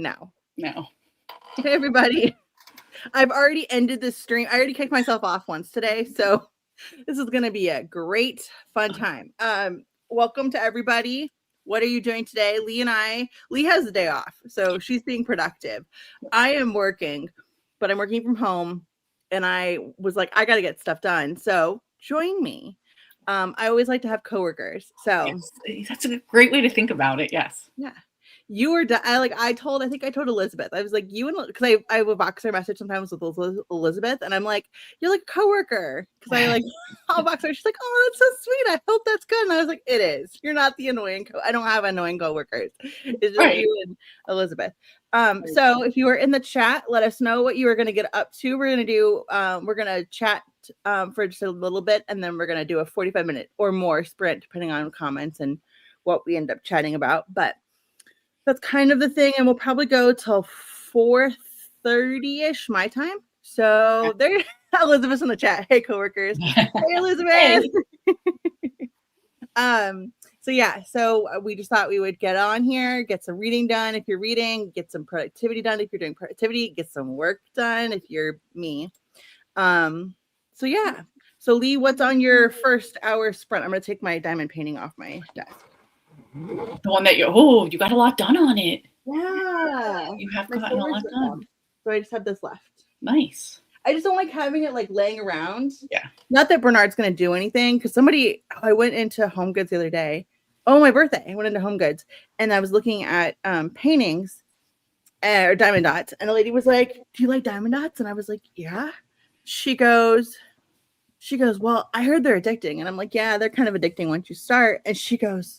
No. No. Hey, everybody. I've already ended this stream. I already kicked myself off once today, so this is going to be a great, fun time. Welcome to everybody. What are you doing today? Lee has the day off, so she's being productive. I am working, but I'm working from home, and I was like, I got to get stuff done, so join me. I always like to have coworkers, so yes, that's a great way to think about it. Yes. Yeah. You were, I think I told Elizabeth, I was like, you and, because I have a Voxer message sometimes with Elizabeth, and I'm like, you're like a coworker, because I like, I'll Voxer. She's like, oh, that's so sweet. I hope that's good. And I was like, it is. You're not the annoying, I don't have annoying coworkers. It's just you and Elizabeth. So if you were in the chat, let us know what you were going to get up to. We're going to chat for just a little bit, and then we're going to do a 45-minute or more sprint, depending on comments and what we end up chatting about. But that's kind of the thing, and we'll probably go till 4:30-ish my time. So there, Elizabeth's in the chat. Hey, coworkers. Hey, Elizabeth. Hey. So we just thought we would get on here, get some reading done if you're reading, get some productivity done if you're doing productivity, get some work done if you're me. So Lee, what's on your first hour sprint? I'm gonna take my diamond painting off my desk. The one that you got a lot done on it. Yeah. You have gotten a lot done. So I just have this left. Nice. I just don't like having it like laying around. Yeah. Not that Bernard's going to do anything, because I went into Home Goods the other day. Oh, my birthday. I went into Home Goods and I was looking at paintings or diamond dots. And the lady was like, do you like diamond dots? And I was like, yeah. She goes, well, I heard they're addicting. And I'm like, yeah, they're kind of addicting once you start. And she goes,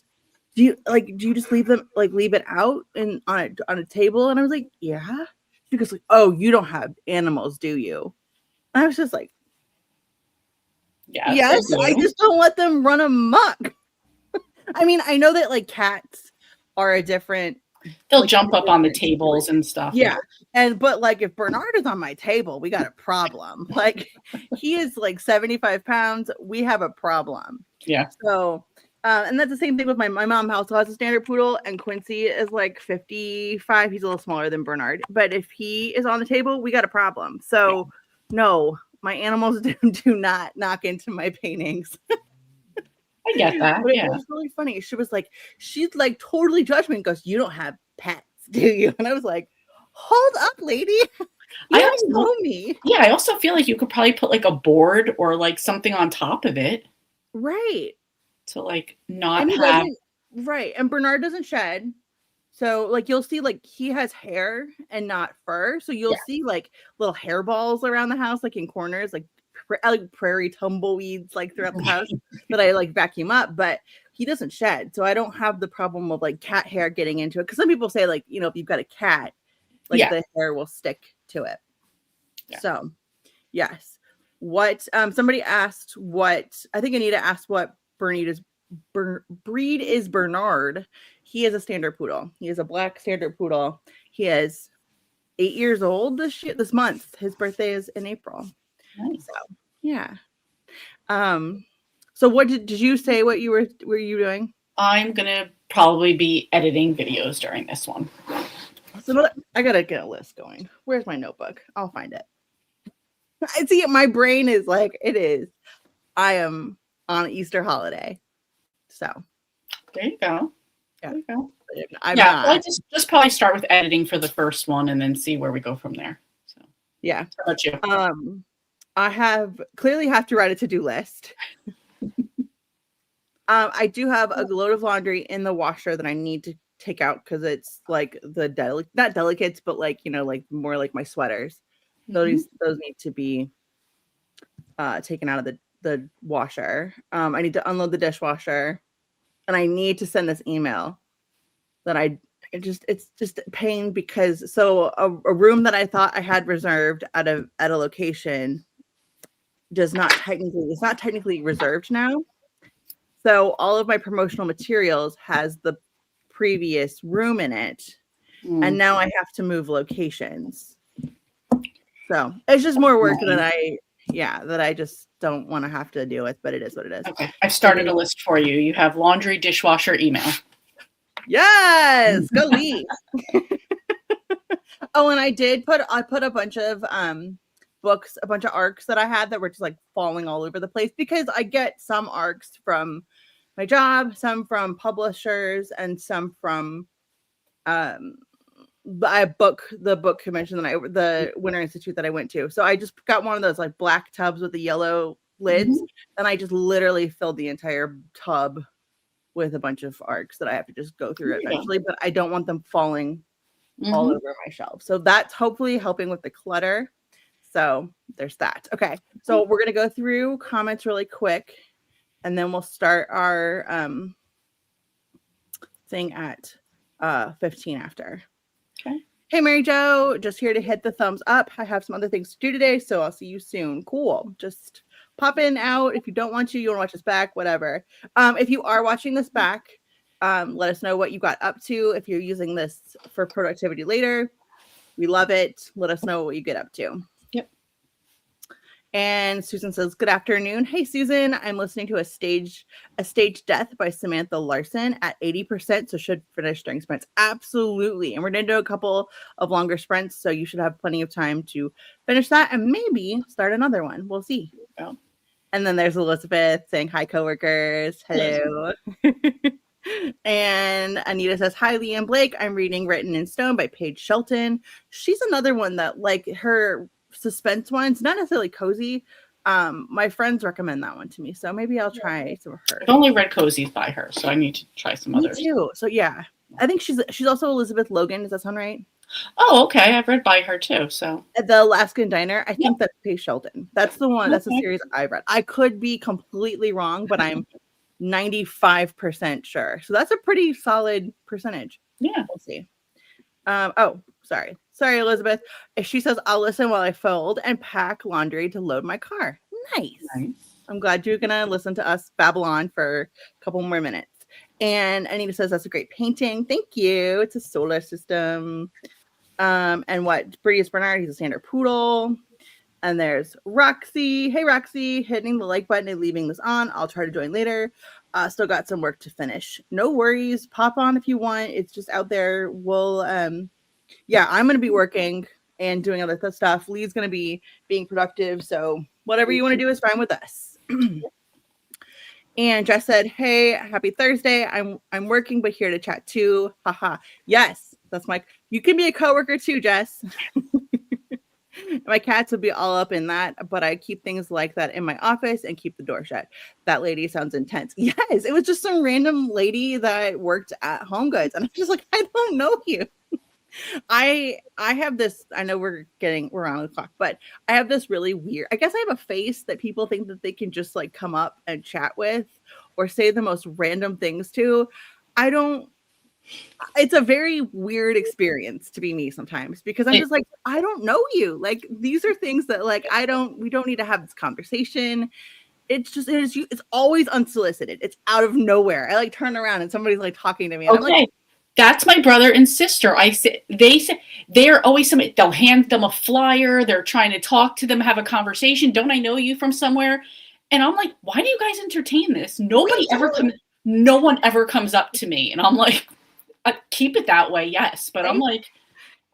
do you just leave it out and on a table? And I was like, yeah. She goes like, oh, you don't have animals, do you? And I was just like, yeah, yes, I just don't let them run amok. I mean, I know that like cats are a different. They'll jump up on the tables and stuff. Yeah. But like if Bernard is on my table, we got a problem. Like he is like 75 pounds. We have a problem. Yeah. So and that's the same thing with my mom also has a standard poodle, and Quincy is like 55. He's a little smaller than Bernard. But if he is on the table, we got a problem. So no, my animals do not knock into my paintings. I get that. But it was really funny. She's like totally judged me and goes, you don't have pets, do you? And I was like, hold up, lady. You don't know me. Yeah, I also feel like you could probably put like a board or like something on top of it. Right. To like not have. Right. And Bernard doesn't shed. So like you'll see like he has hair and not fur. So you'll see like little hairballs around the house, like in corners, like prairie tumbleweeds like throughout the house that I like vacuum up, but he doesn't shed. So I don't have the problem of like cat hair getting into it. Because some people say like, if you've got a cat, like the hair will stick to it. Yeah. So yes. What somebody asked I think Anita asked what breed is Bernard. He is a standard poodle. He is a black standard poodle. He is 8 years old this month. His birthday is in April. Nice. So, yeah. So what did you say? What were you doing? I'm gonna probably be editing videos during this one. So I gotta get a list going. Where's my notebook? I'll find it. I see it. My brain is like it is. I am on Easter holiday. So there you go. Yeah. There you go. I just probably start with editing for the first one and then see where we go from there. So yeah. How about you? I clearly have to write a to-do list. I do have a load of laundry in the washer that I need to take out because it's like the not delicates, but like like more like my sweaters. Those need to be taken out of the washer. I need to unload the dishwasher, and I need to send this email that it's just a pain because a room that I thought I had reserved at a location it's not technically reserved now. So all of my promotional materials has the previous room in it. And now I have to move locations. So it's just more work that I just don't want to have to deal with, but it is what it is. Okay. I've started a list for you. You have laundry, dishwasher, email. Yes, go Lee. Oh, and I put a bunch of books, a bunch of arcs that I had that were just like falling all over the place because I get some arcs from my job, some from publishers, and some from um the book convention that the Winter Institute that I went to. So I just got one of those like black tubs with the yellow lids, and I just literally filled the entire tub with a bunch of arcs that I have to just go through eventually, but I don't want them falling all over my shelf. So that's hopefully helping with the clutter. So there's that. Okay. So we're going to go through comments really quick and then we'll start our thing at 15 after. Okay. Hey, Mary Jo, just here to hit the thumbs up. I have some other things to do today, so I'll see you soon. Cool. Just pop in, out. If you don't want to, you want to watch us back, whatever. If you are watching this back, let us know what you got up to. If you're using this for productivity later, we love it. Let us know what you get up to. Yep. And Susan says, good afternoon. Hey, Susan, I'm listening to A Stage Death by Samantha Larson at 80%, so should finish during sprints. Absolutely. And we're going to do a couple of longer sprints, so you should have plenty of time to finish that and maybe start another one. We'll see. Yeah. And then there's Elizabeth saying, hi, coworkers. Hello. And Anita says, hi, Lee and Blake. I'm reading Written in Stone by Paige Shelton. She's another one that, like, her suspense ones, not necessarily cozy. My friends recommend that one to me, so maybe I'll try some of hers. I've only read cozies by her, so I need to try some others. Me too. So yeah, I think she's also Elizabeth Logan. Does that sound right? Oh, okay. I've read by her too. So The Alaskan Diner. I think that's Paige Shelton. That's the one. That's the series I've read. I could be completely wrong, but I'm 95% sure. So that's a pretty solid percentage. Yeah, we'll see. Oh, sorry, Elizabeth. She says, I'll listen while I fold and pack laundry to load my car. Nice. I'm glad you're gonna listen to us babble on for a couple more minutes. And Anita says, that's a great painting. Thank you. It's a solar system. And what? Brius Bernard, he's a standard poodle. And there's Roxy. Hey, Roxy, hitting the like button and leaving this on. I'll try to join later. Still got some work to finish. No worries. Pop on if you want. It's just out there. We'll, yeah, I'm going to be working and doing other stuff. Lee's going to be being productive. So whatever you want to do is fine with us. And Jess said, hey, happy Thursday. I'm working, but here to chat too. Haha. Yes, that's you can be a coworker too, Jess. My cats would be all up in that, but I keep things like that in my office and keep the door shut. That lady sounds intense. Yes, it was just some random lady that worked at Home Goods, and I'm just like, I don't know you. I have this. I know we're on the clock, but I have this really weird. I guess I have a face that people think that they can just like come up and chat with, or say the most random things to. I don't. It's a very weird experience to be me sometimes because I'm just like, I don't know you. Like, these are things that like, we don't need to have this conversation. It's always unsolicited. It's out of nowhere. I like turn around and somebody's like talking to me. And okay. I'm like, that's my brother and sister. They say they're always somebody. They'll hand them a flyer. They're trying to talk to them, have a conversation. Don't I know you from somewhere? And I'm like, why do you guys entertain this? No one ever comes up to me. And I'm like, keep it that way, yes. But right?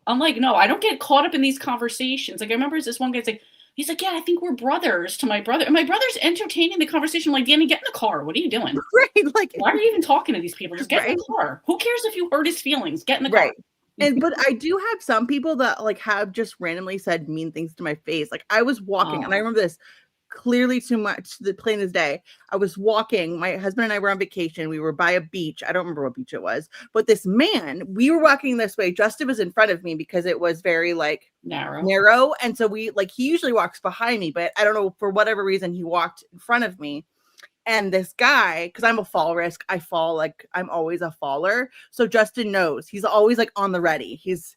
I'm like, no, I don't get caught up in these conversations. Like, I remember this one guy's like, he's like, yeah, I think we're brothers to my brother. And my brother's entertaining the conversation. I'm like, Danny, get in the car. What are you doing? Right. Like, why are you even talking to these people? Just get in the car. Who cares if you hurt his feelings? Get in the car. But I do have some people that like have just randomly said mean things to my face. Like, I was walking and I remember this clearly too much, the plain as day. I was walking. My husband and I were on vacation. We were by a beach. I don't remember what beach it was, but this man, we were walking this way. Justin was in front of me because it was very like narrow. And so he usually walks behind me, but I don't know, for whatever reason, he walked in front of me. And this guy, because I'm a fall risk, I fall like I'm always a faller. So Justin knows he's always like on the ready. He's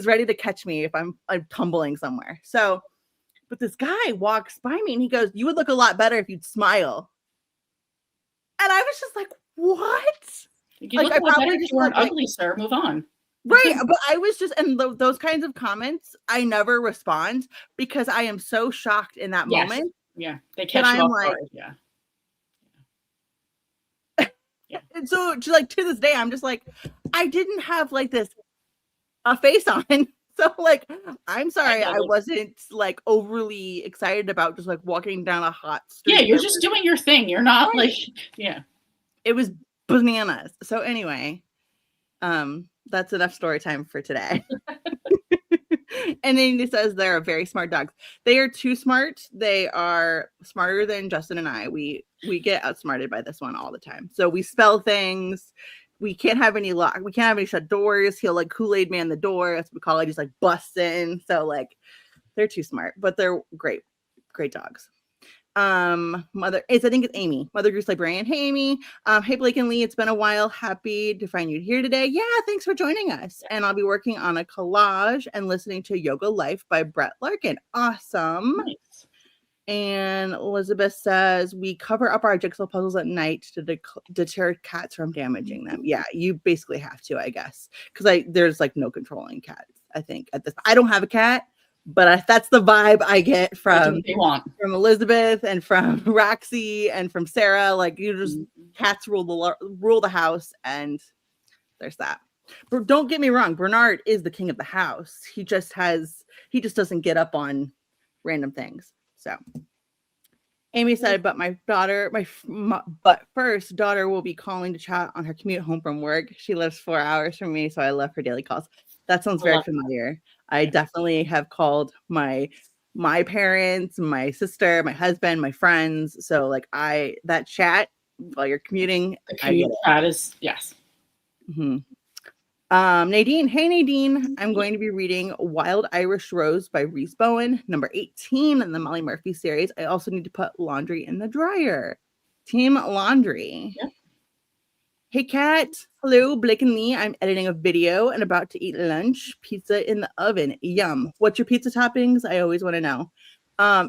ready to catch me if I'm tumbling somewhere. So but this guy walks by me and he goes, you would look a lot better if you'd smile. And I was just like, what? You look a lot better if you weren't ugly, sir. Move on. Right. But I was just, and those kinds of comments, I never respond because I am so shocked in that moment. Yeah. They catch you off guard. Yeah. And so like to this day, I'm just like, I didn't have like this a face on So like, I'm I sorry, get I it. wasn't like overly excited about just like walking down a hot Yeah, street. you're just doing your thing. You're not Right. like, yeah. It was bananas. So anyway, that's enough story time for today. And then he says they're very smart dogs. They are too smart. They are smarter than Justin and I. We get outsmarted by this one all the time. So we spell things. We can't have any lock. We can't have any shut doors. He'll like Kool-Aid man the door. That's what we call it. He's like busting. So like they're too smart, but they're great, great dogs. I think it's Amy, Mother Goose Librarian. Hey Amy. Hey Blake and Lee, it's been a while. Happy to find you here today. Yeah, thanks for joining us. And I'll be working on a collage and listening to Yoga Life by Brett Larkin. Awesome. Nice. And Elizabeth says we cover up our jigsaw puzzles at night to deter cats from damaging them. Yeah, you basically have to, I guess, because there's like no controlling cats. I think at this, I don't have a cat, but that's the vibe I get from Elizabeth and from Roxy and from Sarah. Like you just cats rule the house, and there's that. But don't get me wrong, Bernard is the king of the house. He just doesn't get up on random things. So Amy said, but my first daughter will be calling to chat on her commute home from work. She lives 4 hours from me, so I love her daily calls. That sounds very familiar. I definitely have called my parents, my sister, my husband, my friends. So like that chat while you're commuting, the commute chat is yes. Mm-hmm. Nadine, hey Nadine, I'm going to be reading Wild Irish Rose by Rhys Bowen, number 18 in the Molly Murphy series. I also need to put laundry in the dryer. Team laundry. Yep. Hey Kat, hello, Blake and Lee. I'm editing a video and about to eat lunch. Pizza in the oven. Yum. What's your pizza toppings? I always want to know.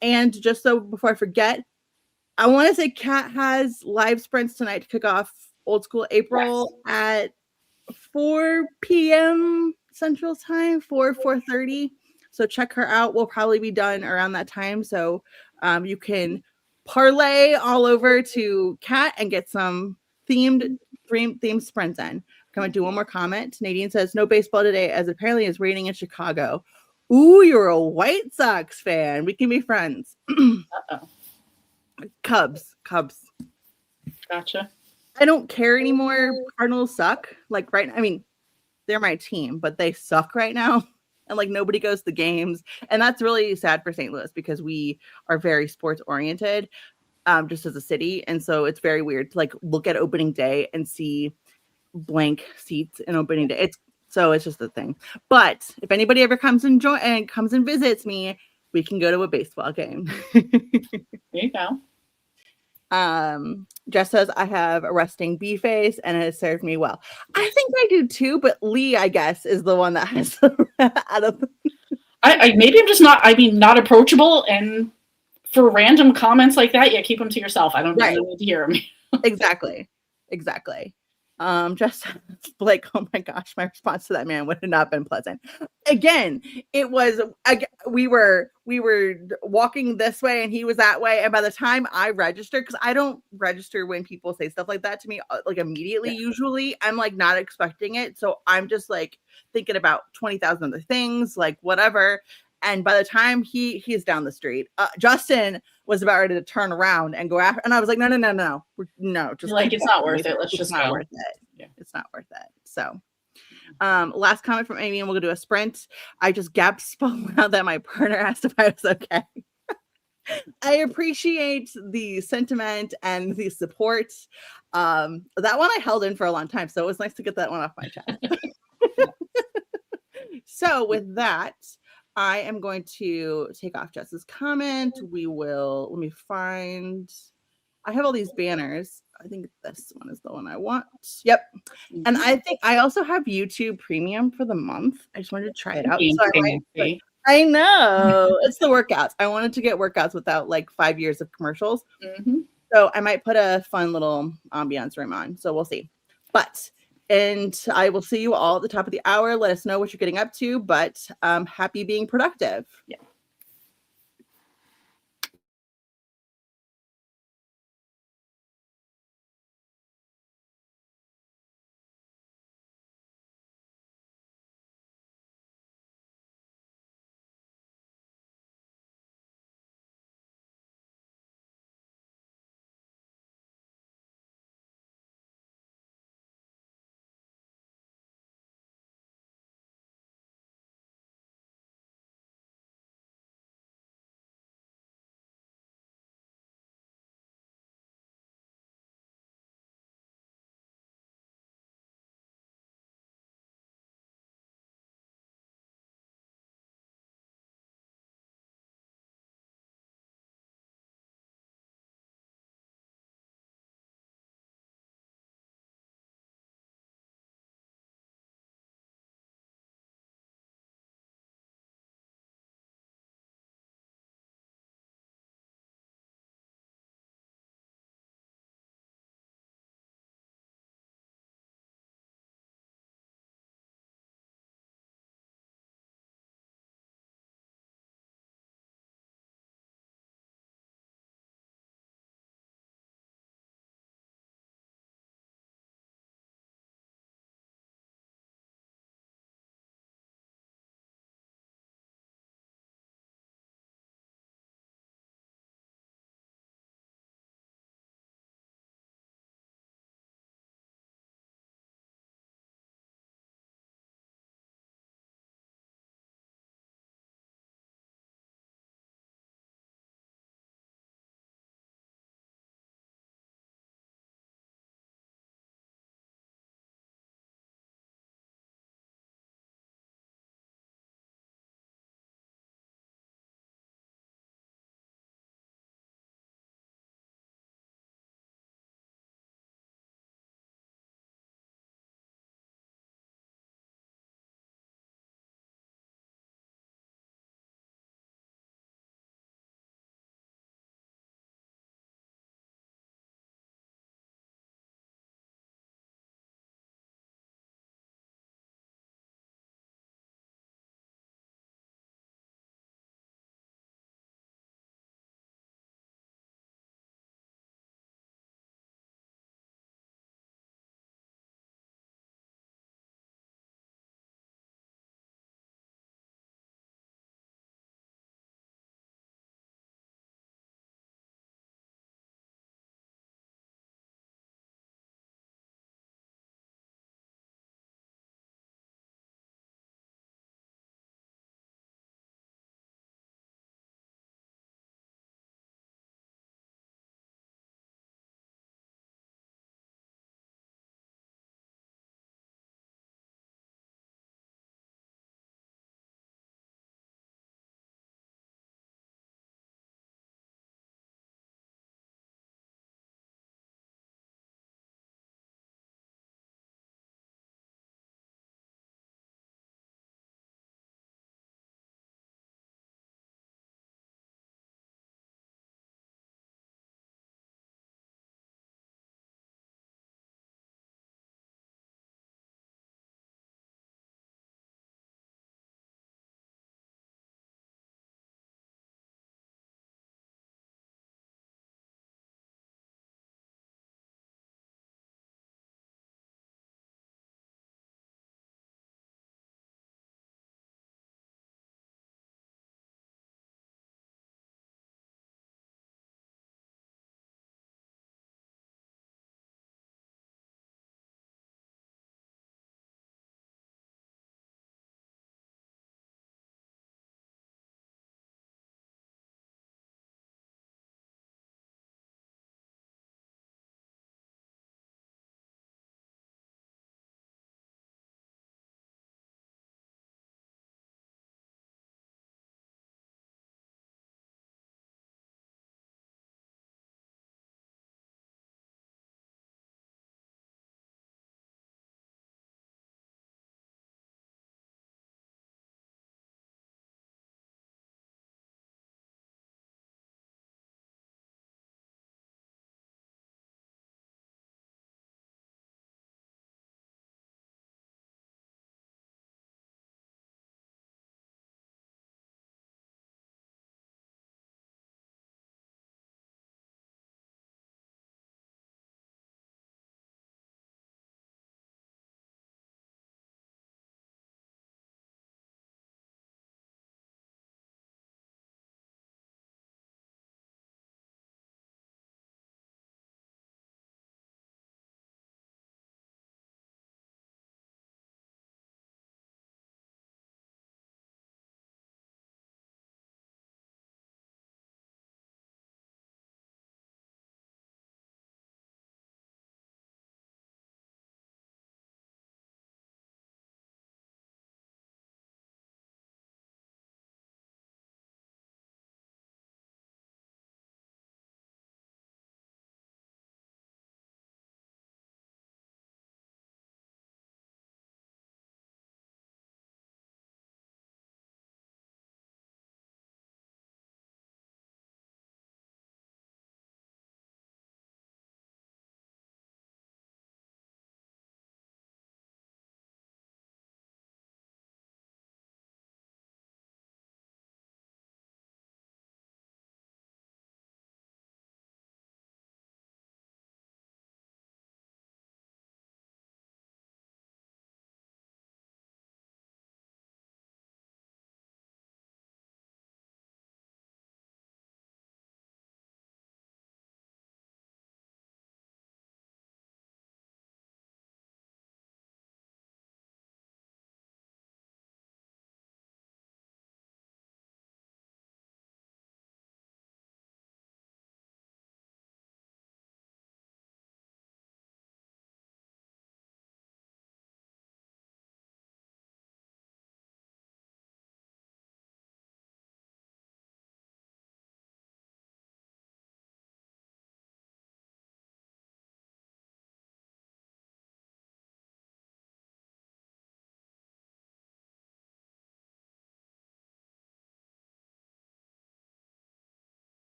And just so before I forget, I want to say Kat has live sprints tonight to kick off Old School April at 4 p.m. Central Time, 4:30. So check her out. We'll probably be done around that time. So you can parlay all over to Kat and get some themed sprints in. I'm going to do one more comment. Nadine says, no baseball today, as apparently it's raining in Chicago. Ooh, you're a White Sox fan. We can be friends. Uh-oh. Cubs. Gotcha. I don't care anymore. Cardinals suck. Like I mean, they're my team, but they suck right now. And like nobody goes to the games. And that's really sad for St. Louis because we are very sports oriented, just as a city. And so it's very weird to like look at opening day and see blank seats in opening day. It's just a thing. But if anybody ever comes and visits me, we can go to a baseball game. There you go. Jess says I have a resting bee face and it has served me well. I think I do too, but Lee, I guess, is the one that has out of I maybe I'm just not approachable, and for random comments like that, yeah, keep them to yourself. I don't need to hear them. Exactly. Just like, oh my gosh, my response to that man would have not been pleasant. Again, it was we were walking this way and he was that way, and by the time I registered, because I don't register when people say stuff like that to me like immediately. Usually I'm like not expecting it, so I'm just like thinking about 20,000 other things, like whatever. And by the time he's down the street, Justin was about ready to turn around and go after, and I was like, no, just like it's not worth it. Let's just not go. worth it. Yeah, it's not worth it. So, last comment from Amy, and we'll go do a sprint. I just gasped so loud that my partner asked if I was okay. I appreciate the sentiment and the support. That one I held in for a long time, so it was nice to get that one off my chest. So with that, I am going to take off Jess's comment. Let me find, I have all these banners. I think this one is the one I want. Yep. And I think I also have YouTube Premium for the month. I just wanted to try it out. So I know it's the workouts. I wanted to get workouts without like 5 years of commercials. Mm-hmm. So I might put a fun little ambiance room on. So we'll see. And I will see you all at the top of the hour. Let us know what you're getting up to, but happy being productive. Yeah.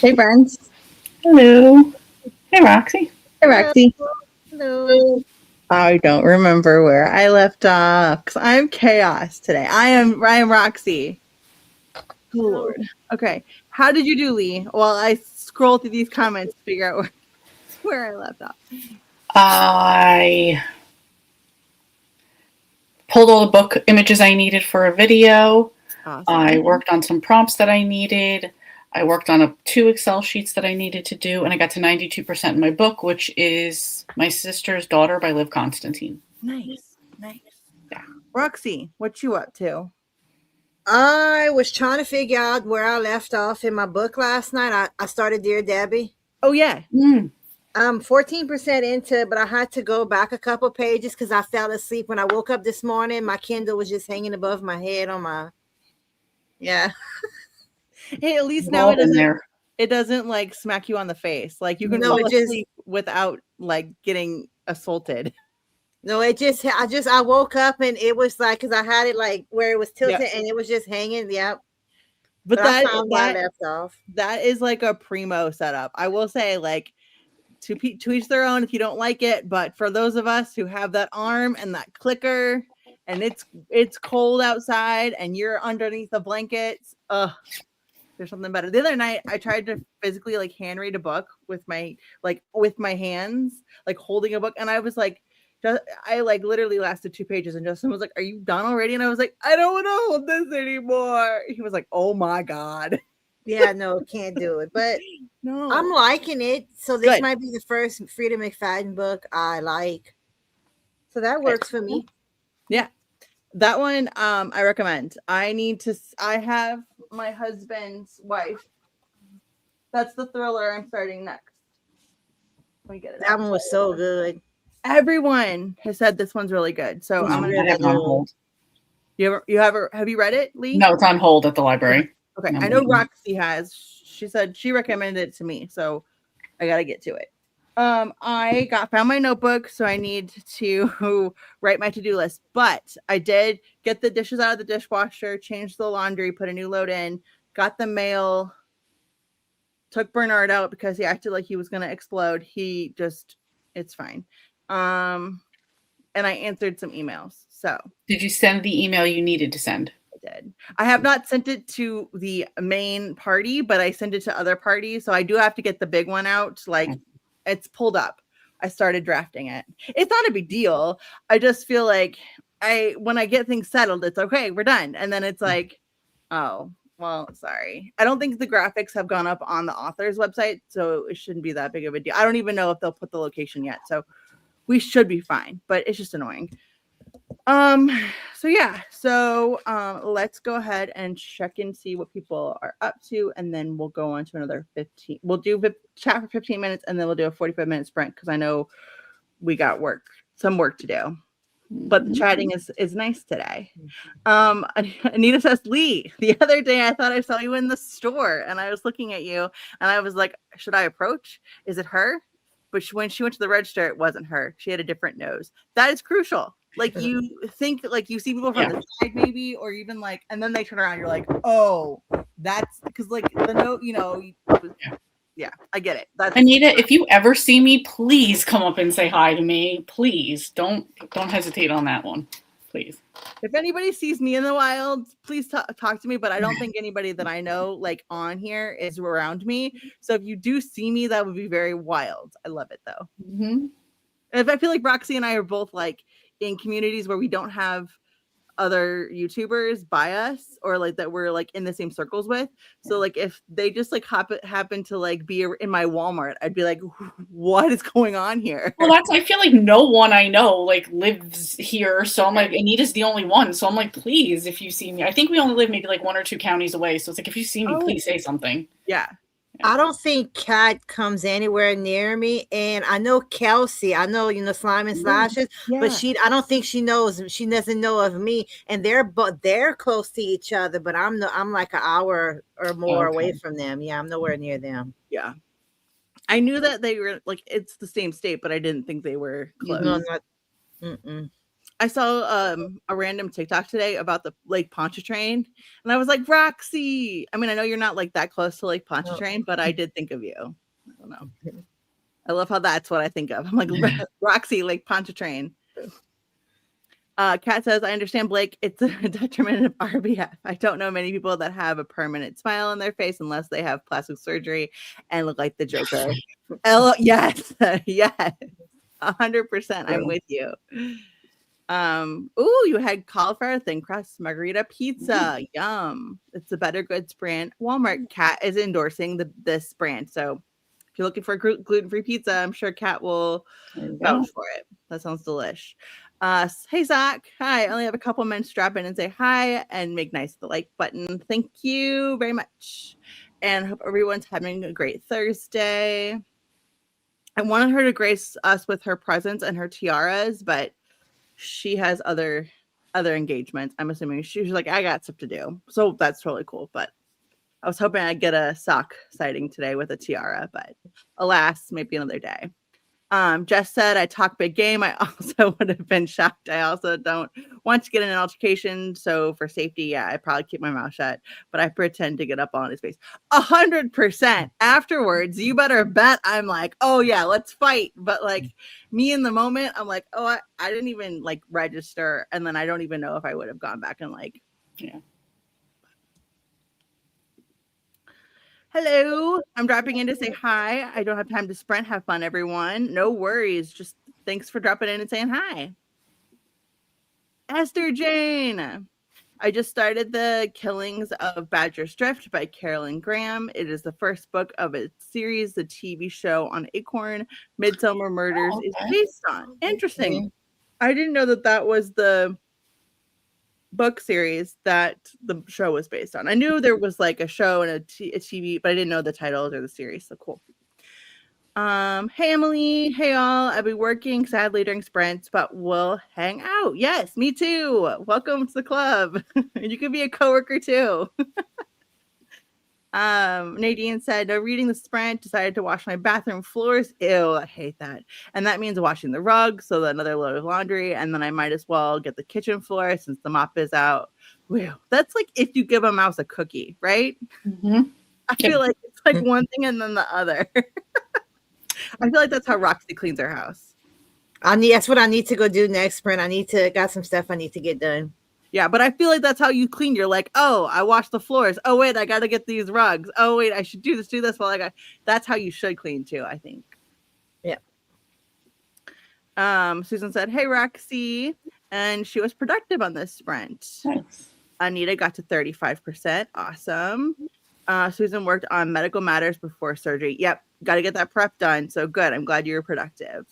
Hey, friends. Hello. Hey, Roxy. Hey, Roxy. Hello. I don't remember where I left off because I'm chaos today. I am Roxy. Oh, Lord. Okay. How did you do, Lee? Well, I scroll through these comments to figure out where I left off. I pulled all the book images I needed for a video. Awesome. I worked on some prompts that I needed. I worked on 2 Excel sheets that I needed to do, and I got to 92% in my book, which is My Sister's Daughter by Liv Constantine. Nice. Yeah. Roxy, what you up to? I was trying to figure out where I left off in my book last night. I started Dear Debbie. Oh, yeah. I'm 14% into it, but I had to go back a couple pages because I fell asleep. When I woke up this morning, my Kindle was just hanging above my head on my... Yeah. Hey, at least We've now all been there. it doesn't like smack you on the face. Like you can No, fall it just- asleep without like getting assaulted. No, I woke up and it was like, because I had it like where it was tilted Yep. and it was just hanging. Yep. But I found where I left off. that is like a primo setup. I will say, like, to each their own if you don't like it. But for those of us who have that arm and that clicker, and it's cold outside and you're underneath the blankets, there's something better. The other night I tried to physically like hand read a book with my hands, like holding a book, and I was like, I like literally lasted 2 pages, and Justin was like, "Are you done already?" And I was like, "I don't want to hold this anymore." He was like, "Oh my god." Yeah, no, can't do it. But No, I'm liking it. So this Good. might be the first Frida McFadden book I like. So that works for me. Yeah, that one I recommend. I have My Husband's Wife. That's the thriller I'm starting next. Let me get it. That one was so good. Everyone has said this one's really good. So It's I'm gonna I have it on hold. have you read it, Lee? No, it's on hold at the library. Okay. I'm I know waiting. Roxy has. She said she recommended it to me, so I gotta get to it. I found my notebook, so I need to write my to-do list. But I did get the dishes out of the dishwasher, change the laundry, put a new load in, got the mail, took Bernard out because he acted like he was gonna explode. It's fine. And I answered some emails. So Did you send the email you needed to send? I did. I have not sent it to the main party, but I sent it to other parties. So I do have to get the big one out. Like it's pulled up. I started drafting it. It's not a big deal. I just feel like when I get things settled, it's okay, we're done. And then it's like, oh, well, sorry. I don't think the graphics have gone up on the author's website, so it shouldn't be that big of a deal. I don't even know if they'll put the location yet. So we should be fine, but it's just annoying. Let's go ahead and check and see what people are up to, and then we'll go on to another 15. We'll do chat for 15 minutes, and then we'll do a 45-minute sprint because I know we got some work to do. But the chatting is nice today. Anita says, Lee, the other day I thought I saw you in the store, and I was looking at you, and I was like, should I approach? Is it her? But when she went to the register, it wasn't her. She had a different nose. That is crucial. Like you think that like you see people from the side maybe, or even like, and then they turn around, you're like, oh, that's because like the note, yeah, I get it. That's Anita, if you ever see me, please come up and say hi to me. Please don't hesitate on that one. Please. If anybody sees me in the wild, please talk to me. But I don't think anybody that I know like on here is around me. So if you do see me, that would be very wild. I love it though. Mm-hmm. And if I feel like Roxy and I are both like in communities where we don't have other YouTubers by us or like that we're like in the same circles with. So like if they just like happen to like be in my Walmart, I'd be like, what is going on here? Well, I feel like no one I know like lives here. So I'm like, Anita's the only one. So I'm like, please, if you see me, I think we only live maybe like 1 or 2 counties away. So it's like, if you see me, please say something. Yeah. I don't think Kat comes anywhere near me, and I know Kelsey. I know Slime and Slashes, but I don't think she knows. She doesn't know of me, and they're close to each other. But I'm like an hour or more away from them. Yeah, I'm nowhere near them. Yeah, I knew that they were like it's the same state, but I didn't think they were close. No, not. Mm-mm. I saw a random TikTok today about the Lake Pontchartrain, and I was like, Roxy. I mean, I know you're not like that close to Lake Pontchartrain, but I did think of you. I don't know. I love how that's what I think of. I'm like, Roxy, Lake Pontchartrain. Kat says, I understand, Blake. It's a detriment of RBF. I don't know many people that have a permanent smile on their face unless they have plastic surgery and look like the Joker. Yes, yes, 100%. I'm with you. You had cauliflower thin crust margarita pizza. Yum. It's a Better Goods brand. Walmart. Kat is endorsing this brand. So if you're looking for gluten-free pizza, I'm sure Kat will vouch for it. That sounds delish. Hey Zach. Hi. I only have a couple minutes to drop in and say hi and make nice the like button. Thank you very much. And hope everyone's having a great Thursday. I wanted her to grace us with her presence and her tiaras, but she has other engagements. I'm assuming she's like, I got stuff to do. So that's totally cool. But I was hoping I'd get a sock sighting today with a tiara, but alas, maybe another day. Jess said, I talk big game. I also would have been shocked. I also don't want to get in an altercation. So for safety, yeah, I probably keep my mouth shut, but I pretend to get up on his face 100%. Afterwards, you better bet I'm like, oh yeah, let's fight. But like me in the moment, I'm like, oh, I didn't even like register. And then I don't even know if I would have gone back and like, yeah. Hello, I'm dropping in to say hi. I don't have time to sprint. Have fun, everyone. No worries. Just thanks for dropping in and saying hi. Esther Jane. I just started The Killings of Badger's Drift by Carolyn Graham. It is the first book of its series. The TV show on Acorn, Midsummer Murders, is based on. Interesting. I didn't know that was the book series that the show was based on. I knew there was like a show and a TV, but I didn't know the titles or the series. So cool. Hey Emily, hey all. I'll be working sadly during sprints, but we'll hang out. Yes, me too. Welcome to the club. You could be a coworker too. Nadine said, no reading the sprint, decided to wash my bathroom floors. Ew, I hate that. And that means washing the rug, so another load of laundry, and then I might as well get the kitchen floor since the mop is out. Wow, that's like if you give a mouse a cookie, right? Mm-hmm. I feel like it's like one thing and then the other. I feel like that's how Roxy cleans her house. That's what I need to go do next sprint. Got some stuff I need to get done. Yeah, but I feel like that's how you clean. You're like, oh, I washed the floors. Oh, wait, I got to get these rugs. Oh, wait, I should do this. Well, that's how you should clean too, I think. Yeah. Susan said, hey, Roxy. And she was productive on this sprint. Nice. Anita got to 35%. Awesome. Susan worked on medical matters before surgery. Yep. Got to get that prep done. So good. I'm glad you were productive.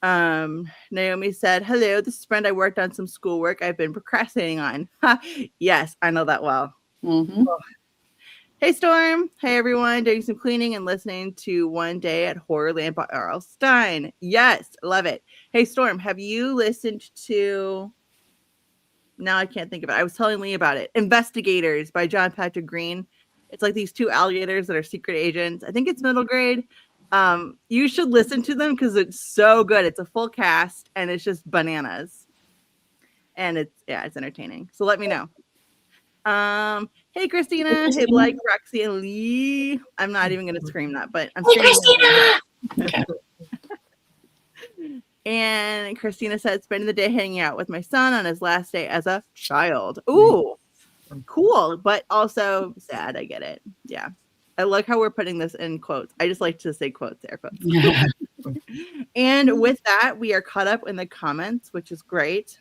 Naomi said, hello, this sprint I worked on some schoolwork I've been procrastinating on. Yes, I know that well. Mm-hmm. Oh. Hey Storm. Hey everyone, doing some cleaning and listening to One Day at Horrorland by R.L. Stine. Yes, love it. Hey Storm, have you listened to, now I can't think of it, I was telling Lee about it, Investigators by John Patrick Green. It's like these two alligators that are secret agents. I think it's middle grade. You should listen to them because it's so good. It's a full cast and it's just bananas. And it's entertaining. So let me know. Hey Christina. Hey Blake, Roxy, and Lee. I'm not even gonna scream that, but I'm Christina. And Christina said, spending the day hanging out with my son on his last day as a child. Ooh, cool, but also sad. I get it. Yeah. I like how we're putting this in quotes. I just like to say quotes, air quotes. Yeah. And with that, we are caught up in the comments, which is great.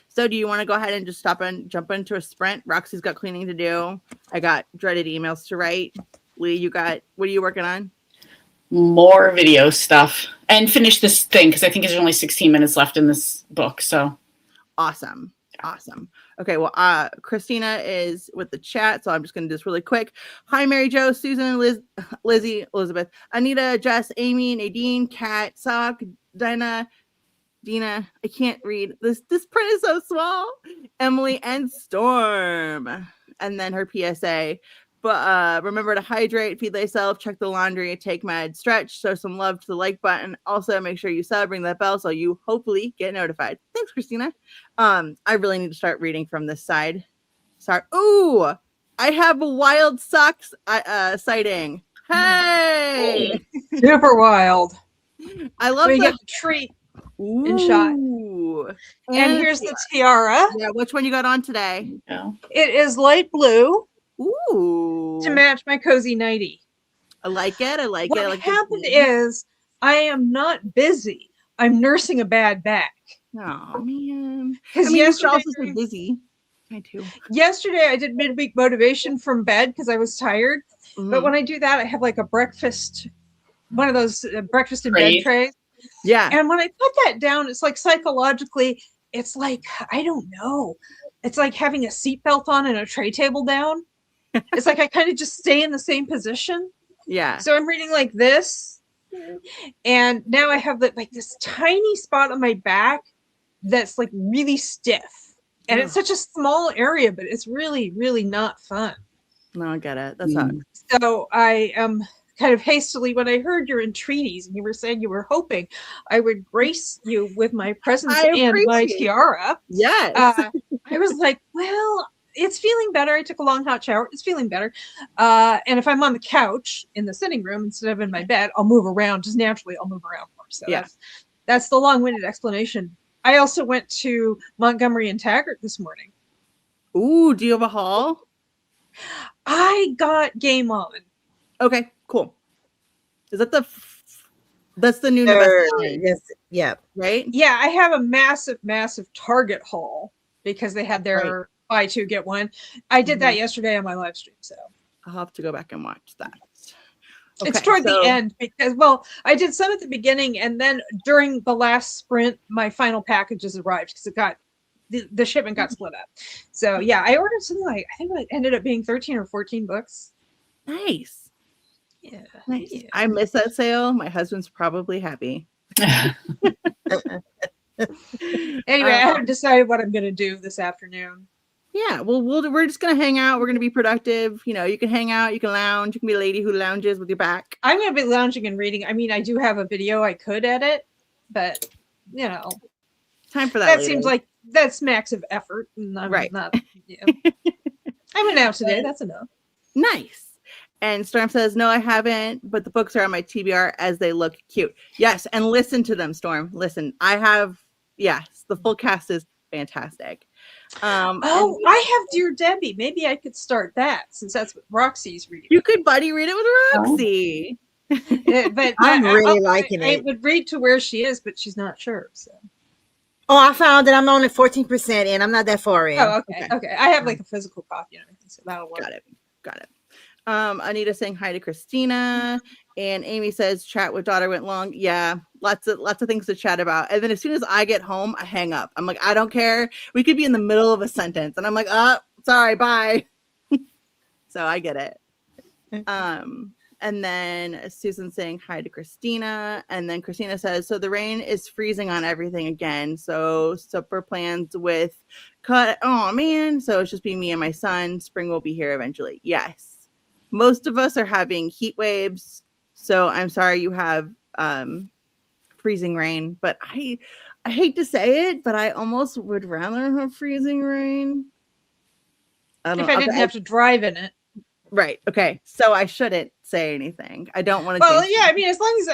So do you want to go ahead and just jump into a sprint? Roxy's got cleaning to do. I got dreaded emails to write. Lee, what are you working on? More video stuff. And finish this thing, because I think there's only 16 minutes left in this book. So awesome. Awesome. Okay, well, Christina is with the chat, so I'm just going to do this really quick. Hi, Mary Jo, Susan, Lizzie, Elizabeth, Anita, Jess, Amy, Nadine, Kat, Sock, Dina, I can't read. This print is so small. Emily and Storm. And then her PSA. But remember to hydrate, feed thyself, check the laundry, take meds, stretch, show some love to the like button. Also, make sure you sub, ring that bell so you hopefully get notified. Thanks, Christina. I really need to start reading from this side. Sorry. Ooh, I have a wild socks sighting. Hey, Super wild. I love We the get the treat in shot. Ooh. And here's the tiara. Yeah, which one you got on today? No. It is light blue Ooh, to match my cozy nightie. I like it. I like it. I What like happened is I am not busy. I'm nursing a bad back. Oh man, Because you should yesterday, also say busy. I too. yesterday I did midweek motivation from bed because I was tired. But Mhm. when I do that, I have like a breakfast, one of those breakfast in Trays. bed trays. Yeah, And when I put that down, it's like psychologically, it's like, I don't know. It's like having a seatbelt on and a tray table down. It's like I kind of just stay in the same position. yeah. So I'm reading like this. And now I have like this tiny spot on my back that's like really stiff. And it's such a small area, but it's really, really not fun. No, I get it. That sucks. So I am kind of hastily, when I heard you're in treaties and you were saying you were hoping I would grace you with my presence I and my appreciate it. tiara, Yes. I was like, well, it's feeling better. I took a long hot shower. It's feeling better. And if I'm on the couch in the sitting room instead of in my bed, I'll move around. Just naturally, I'll move around more. So Yeah. that's the long-winded explanation. I also went to Montgomery and Taggart this morning. Ooh, do you have a haul? I got Game On. Okay, cool. Is that that's the new Sure. Nevesta line, Yes. Yeah. right? Yeah, I have a massive, massive Target haul because they had their buy two, get one. I did that yesterday on my live stream. So I'll have to go back and watch that. it's Okay, toward so- the end because, well, I did some at the beginning and then during the last sprint, my final packages arrived because it got the shipment got split up. So yeah, I ordered something like, I think it ended up being 13 or 14 books. Nice. Yeah. Nice. Yeah. I miss that sale. My husband's probably happy. Anyway, I haven't decided what I'm going to do this afternoon. Yeah, well, we're just gonna hang out. We're gonna be productive. You know, you can hang out, you can lounge, you can be a lady who lounges with your back. I'm going to be lounging and reading. I mean, I do have a video I could edit, but you know, Time for that. that later. seems like that's massive effort. And I'm Right. not, yeah. I went out today. That's enough. Nice. And Storm says, no, I haven't, but the books are on my TBR as they look cute. Yes, and listen to them, Storm. Listen, I have, yes, the full cast is fantastic. Oh, I have Dear Debbie. Maybe I could start that since that's what Roxy's reading. you could buddy read it with Roxy. But I'm really liking I it. would read to where she is, but she's not sure. So. Oh, I found that I'm only 14% in. I'm not that far in. Oh, okay. I have like a physical copy and everything, so that'll work. Got it. Anita saying hi to Christina, and Amy says chat with daughter went long. Yeah, lots of things to chat about. And then as soon as I get home, I hang up. I'm like, I don't care. We could be in the middle of a sentence, and I'm like, oh, sorry, bye. So I get it. And then Susan saying hi to Christina, and then Christina says, so the rain is freezing on everything again. So supper plans with cut. Oh man, so it's just be me and my son. Spring will be here eventually. Yes, most of us are having heat waves. So I'm sorry you have freezing rain, but I hate to say it, but I almost would rather have freezing rain. If I didn't have to drive in it. Right. Okay. So I shouldn't say anything. I don't want to. Well, yeah. I mean, as long as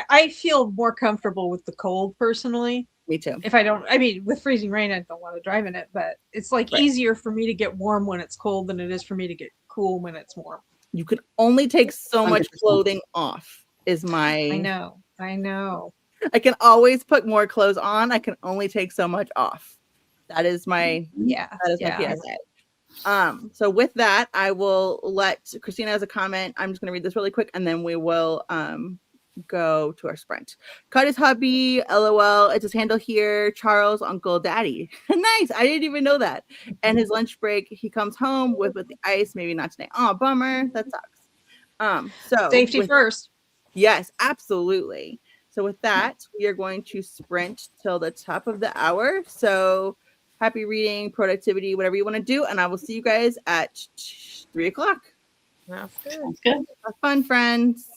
I feel more comfortable with the cold personally. Me too. If I don't, I mean, with freezing rain, I don't want to drive in it. But it's like easier for me to get warm when it's cold than it is for me to get cool when it's warm. You can only take so much 100%. clothing off. Is my. I know. I can always put more clothes on. I can only take so much off. That is my. Yeah. That is my PSA. So with that, I will let Christina has a comment. I'm just going to read this really quick, and then we will go to our sprint. Cut his hubby, LOL. It's his handle here. Charles, Uncle, Daddy. Nice. I didn't even know that. And his lunch break, he comes home with the ice. Maybe not today. Oh, bummer. That sucks. So Safety first. Yes, absolutely. So with that, we are going to sprint till the top of the hour. So happy reading, productivity, whatever you want to do. And I will see you guys at 3:00. That's good. Sounds good. Have fun, friends.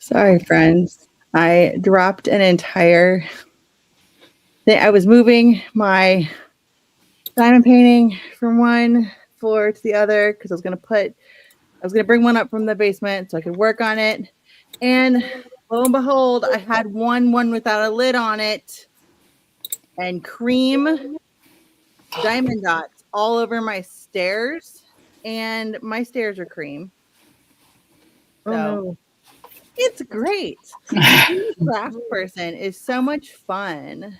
Sorry, friends. I dropped an entire thing. I was moving my diamond painting from one floor to the other because I was gonna bring one up from the basement so I could work on it. And lo and behold, I had one without a lid on it, and cream diamond dots all over my stairs, and my stairs are cream. Oh, no. It's great. Being a craft person is so much fun.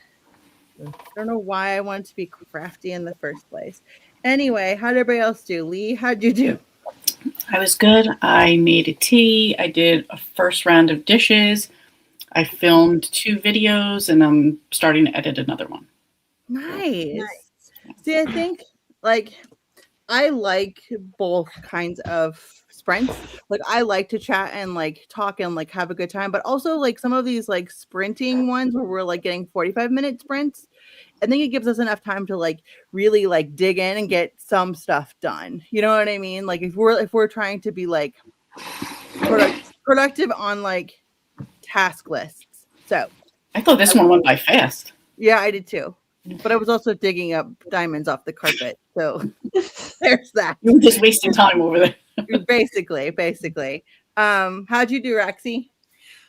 I don't know why I wanted to be crafty in the first place. Anyway, how did everybody else do? Lee, how'd you do? I was good. I made a tea. I did a first round of dishes. I filmed 2 videos, and I'm starting to edit another one. Nice. See, I think like I like both kinds of sprints. Like I like to chat and like talk and like have a good time, but also like some of these like sprinting ones where we're like getting 45-minute sprints. I think it gives us enough time to like really like dig in and get some stuff done. You know what I mean? Like if we're trying to be like productive on like task lists. So I thought this one went by fast. yeah, I did too. But I was also digging up diamonds off the carpet. So there's that. You were just wasting time over there. Basically. How'd you do, Roxy?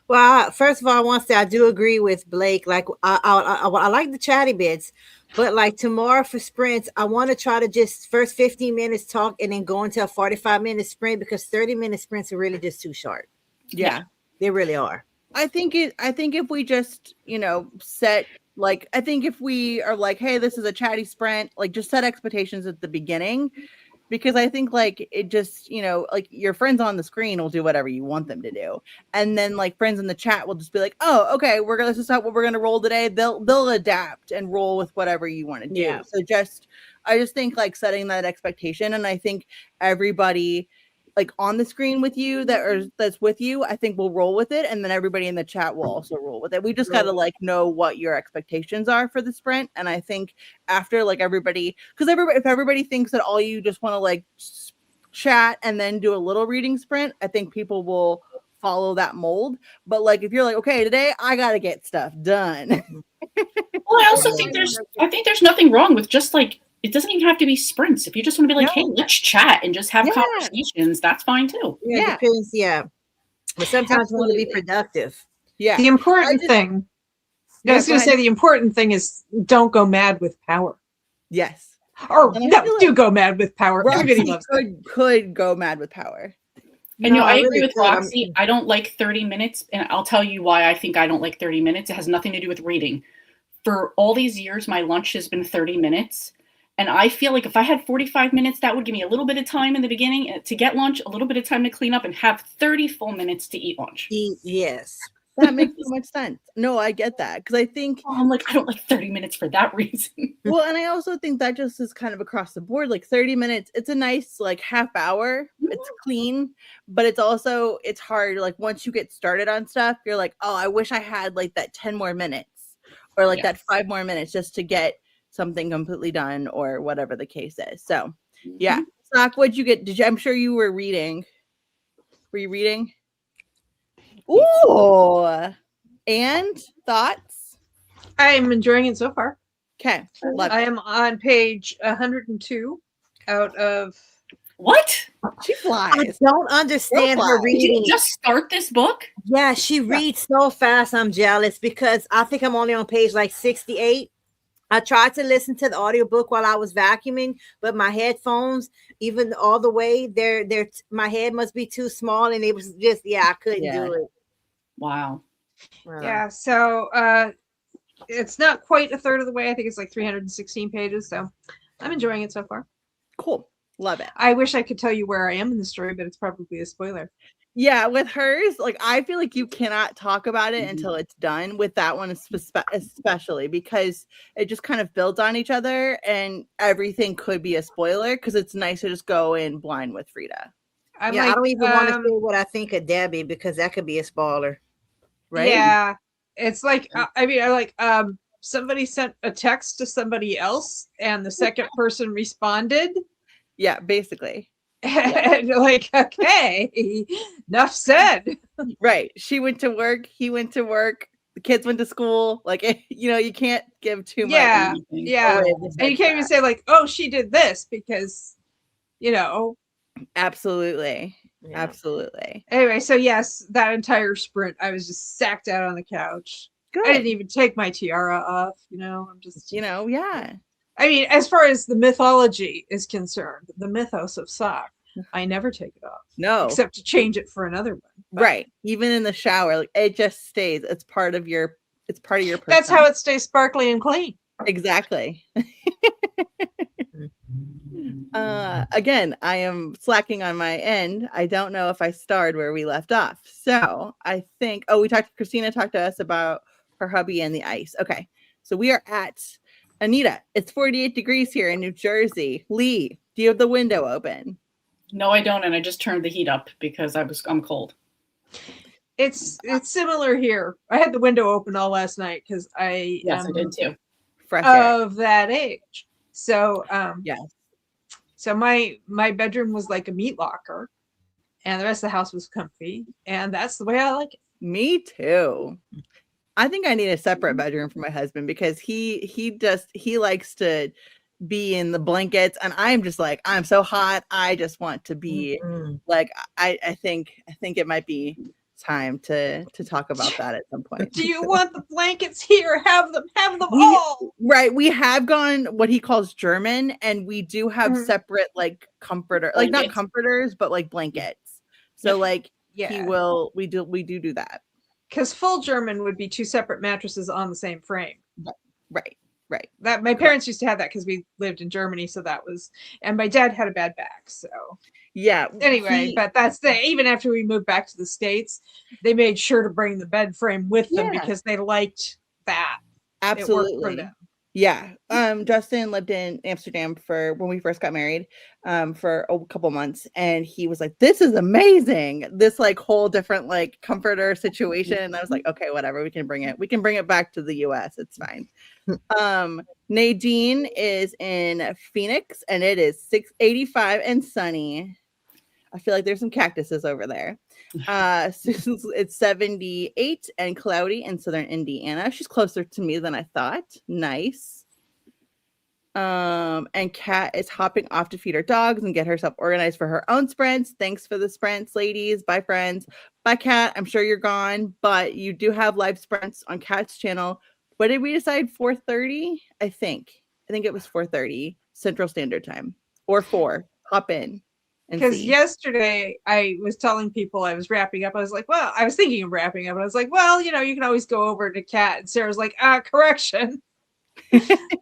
Well, first of all, I want to say I do agree with Blake. Like, I like the chatty bits, but like tomorrow for sprints, I want to try to just first 15 minutes talk and then go into a 45-minute sprint because 30-minute sprints are really just too short. Yeah, they really are. I think if we just, set like, I think if we are like, hey, this is a chatty sprint, like just set expectations at the beginning. Because I think like it just, like your friends on the screen will do whatever you want them to do. And then like friends in the chat will just be like, oh, okay, this is what we're gonna roll today. They'll adapt and roll with whatever you want to do. Yeah. So I just think like setting that expectation. And I think everybody like on the screen with you that's with you, I think we'll roll with it. And then everybody in the chat will also roll with it. We just gotta like know what your expectations are for the sprint. And I think after like if everybody thinks that all you just want to like chat and then do a little reading sprint, I think people will follow that mold. But like if you're like, okay, today I gotta get stuff done. Well, I also think there's nothing wrong with just like, it doesn't even have to be sprints. If you just want to be like, hey, let's chat and just have conversations, that's fine too. Yeah, depends. Yeah, but sometimes we want to be productive. Yeah. The important thing. I was going to say the important thing is don't go mad with power. Yes. Or do go mad with power. Everybody loves could go mad with power. And I agree with Roxy. I don't like 30 minutes, and I'll tell you why I think I don't like 30 minutes. It has nothing to do with reading. For all these years, my lunch has been 30 minutes. And I feel like if I had 45 minutes, that would give me a little bit of time in the beginning to get lunch, a little bit of time to clean up, and have 30 full minutes to eat lunch. Yes. That makes so much sense. No, I get that. Because I think I'm like, I don't like 30 minutes for that reason. Well, and I also think that just is kind of across the board. Like 30 minutes, it's a nice like half hour. It's clean, but it's hard. Like once you get started on stuff, you're like, oh, I wish I had like that 10 more minutes or like that 5 more minutes just to get something completely done or whatever the case is. So yeah. Sock, what'd you get? I'm sure you were reading. Were you reading? Ooh. And thoughts? I'm enjoying it so far. Okay. I am on page 102 out of what? She flies. I don't understand her reading. Did you just start this book? Yeah, she reads so fast. I'm jealous because I think I'm only on page like 68. I tried to listen to the audiobook while I was vacuuming, but my headphones, even all the way, my head must be too small, and it was just I couldn't do it. Wow. Yeah, so it's not quite a third of the way. I think it's like 316 pages, so I'm enjoying it so far. Cool. Love it. I wish I could tell you where I am in the story, but it's probably a spoiler. Yeah, with hers, like I feel like you cannot talk about it until it's done. With that one, especially because it just kind of builds on each other, and everything could be a spoiler because it's nice to just go in blind with Frida. I don't even want to say what I think of Debbie because that could be a spoiler, right? Yeah, it's like somebody sent a text to somebody else, and the second person responded. Yeah, basically. And you're like, okay, enough said. Right. She went to work. He went to work. The kids went to school. Like, you can't give too much. Yeah, Anything. yeah. away And you can't even say like, oh, she did this because, Absolutely. Yeah. Absolutely. Anyway, so yes, that entire sprint, I was just sacked out on the couch. Good. I didn't even take my tiara off. I'm just, yeah. I mean, as far as the mythology is concerned, the mythos of sock, I never take it off. No. Except to change it for another one. But Right. Even in the shower, like it just stays. It's part of your persona. that's how it stays sparkly and clean. Exactly. Again, I am slacking on my end. I don't know if I starred where we left off. So I think, Christina talked to us about her hubby and the ice. Okay. So we are at Anita. It's 48 degrees here in New Jersey. Lee, do you have the window open? No, I don't, and I just turned the heat up because I'm cold. It's similar here. I had the window open all last night because I Yes, I did too. Fresh air. of that age. So Yes. So my bedroom was like a meat locker, and the rest of the house was comfy, and that's the way I like it. Me too. I think I need a separate bedroom for my husband because he likes to be in the blankets, and I'm just like, I'm so hot. I just want to be like, I think it might be time to talk about that at some point. Do you want the blankets here? Have them all. Right. We have gone what he calls German, and we do have separate like comforter, like not comforters, but like blankets. So like we do that. Because full German would be two separate mattresses on the same frame. Right. That my parents used to have that because we lived in Germany, so that was, and my dad had a bad back, so yeah. Anyway, but that's even after we moved back to the States, they made sure to bring the bed frame with them because they liked that. Absolutely. It worked for them. Yeah. Justin lived in Amsterdam for when we first got married, for a couple months, and he was like, "This is amazing! This like whole different like comforter situation." And I was like, "Okay, whatever. We can bring it back to the U.S. It's fine." Nadine is in Phoenix, and it is 685 and sunny. I feel like there's some cactuses over there. It's 78 and cloudy in southern Indiana. She's closer to me than I thought. Nice. And Kat is hopping off to feed her dogs and get herself organized for her own sprints. Thanks for the sprints, ladies. Bye, friends. Bye, Kat. I'm sure you're gone, but you do have live sprints on Kat's channel. What did we decide? 4:30? I think it was 4:30 Central Standard Time or 4. Hop in. Because yesterday I was telling people I was wrapping up. I was like, well, I was thinking of wrapping up. And I was like, well, you can always go over to Kat. And Sarah's like, correction.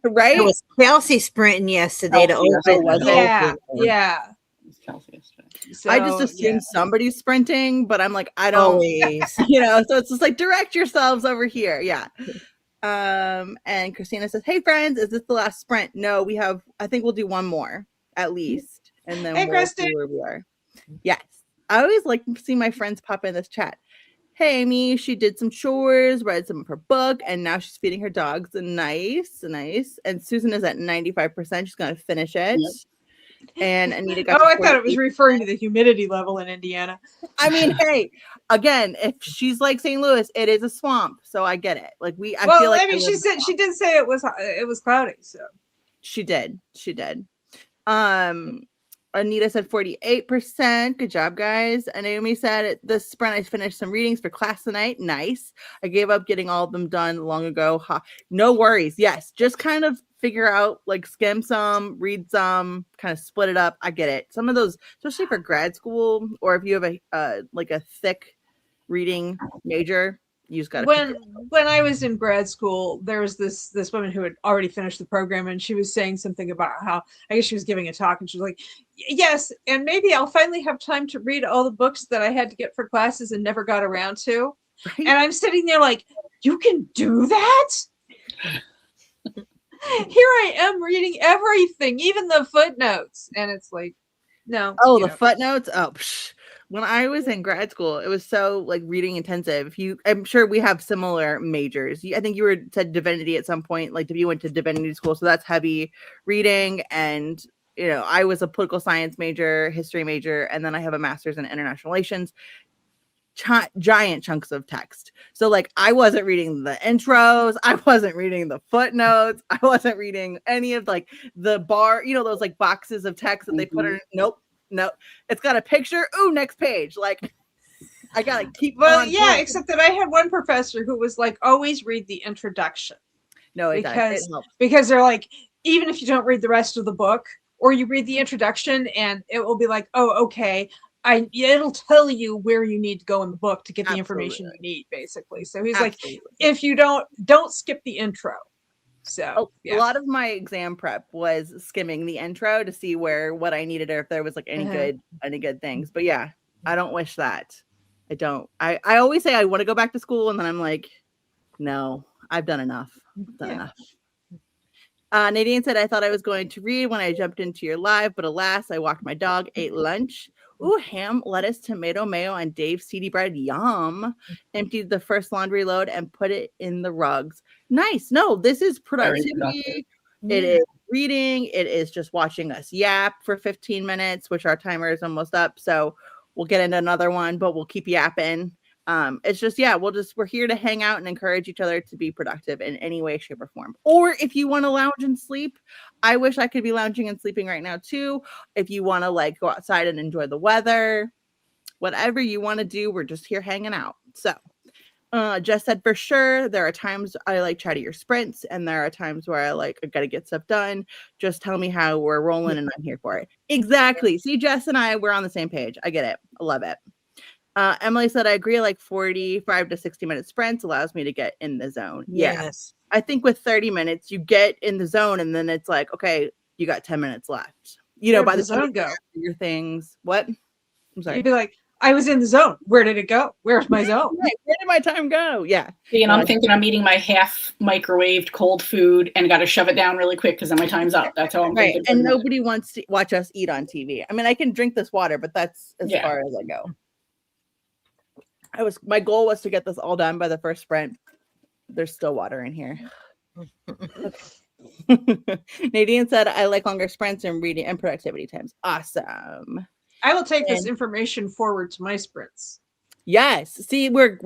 Right? It was Kelsey sprinting yesterday to open. Yeah. So, I just assume somebody's sprinting, but I'm like, I don't Always. so it's just like direct yourselves over here. Yeah. And Christina says, "Hey friends, is this the last sprint?" No, I think we'll do one more at least. And then we'll see where we are. Yes. I always like to see my friends pop in this chat. Hey, Amy, she did some chores, read some of her book, and now she's feeding her dogs. Nice. And Susan is at 95%. She's going to finish it. Yep. And Anita got I thought it was referring to the humidity level in Indiana. I mean, hey, again, if she's like St. Louis, it is a swamp. So I get it. Like I feel like she did say it was cloudy. So she did. Anita said 48%. Good job, guys. And Naomi said, this sprint, I finished some readings for class tonight. Nice. I gave up getting all of them done long ago. No worries. Yes. Just kind of figure out, like skim some, read some, kind of split it up. I get it. Some of those, especially for grad school, or if you have a thick reading major, you just got to. When I was in grad school, there was this woman who had already finished the program, and she was saying something about how, I guess she was giving a talk, and she was like, yes, and maybe I'll finally have time to read all the books that I had to get for classes and never got around to. Right? And I'm sitting there like, you can do that? Here I am reading everything, even the footnotes. And it's like, no. Oh, the footnotes? Oh, psh. When I was in grad school, it was so like reading intensive. I'm sure we have similar majors. I think you said divinity at some point, like if you went to divinity school, so that's heavy reading and you know, I was a political science major, history major, and then I have a master's in international relations. Giant chunks of text. So like I wasn't reading the intros, I wasn't reading the footnotes, I wasn't reading any of like the bar, you know, those like boxes of text that they put in. Nope. It's got a picture. Ooh, next page. Like I gotta keep on going. Except that I had one professor who was like, always read the introduction. No, it does. Because they're like, even if you don't read the rest of the book, or you read the introduction and it will be like, oh, okay, it'll tell you where you need to go in the book to get the information you need, basically. So he's like, if you don't skip the intro. So a lot of my exam prep was skimming the intro to see what I needed or if there was like any good things. But yeah, I don't wish that. I don't. I always say I want to go back to school, and then I'm like, no, I've done enough. Nadine said, I thought I was going to read when I jumped into your live, but alas, I walked my dog, ate lunch. Ooh, ham, lettuce, tomato, mayo, and Dave's seedy bread. Yum. Emptied the first laundry load and put it in the rugs. Nice. No, this is productivity. It is reading. It is just watching us yap for 15 minutes, which our timer is almost up. So we'll get into another one, but we'll keep yapping. It's just, we're here to hang out and encourage each other to be productive in any way, shape, or form. Or if you want to lounge and sleep, I wish I could be lounging and sleeping right now too. If you want to like go outside and enjoy the weather, whatever you want to do, we're just here hanging out. So Jess said, for sure, there are times I like chattier sprints, and there are times where I gotta get stuff done. Just tell me how we're rolling and I'm here for it. Exactly. See, Jess and we're on the same page. I get it. I love it. Emily said, I agree, like 45 to 60 minute sprints allows me to get in the zone. Yes. I think with 30 minutes, you get in the zone, and then it's like, okay, you got 10 minutes left. You know, by the zone go, your things. What? I'm sorry. You'd be like, I was in the zone. Where did it go? Where's my zone? Right. Where did my time go? Yeah. See, and I'm thinking I'm eating my half microwaved cold food and got to shove it down really quick because then my time's up. That's how I'm right. thinking. And nobody wants to watch us eat on TV. I mean, I can drink this water, but that's as far as I go. My goal was to get this all done by the first sprint. There's still water in here. Nadine said, I like longer sprints and reading and productivity times. Awesome. I will take this information forward to my sprints. Yes. See, we're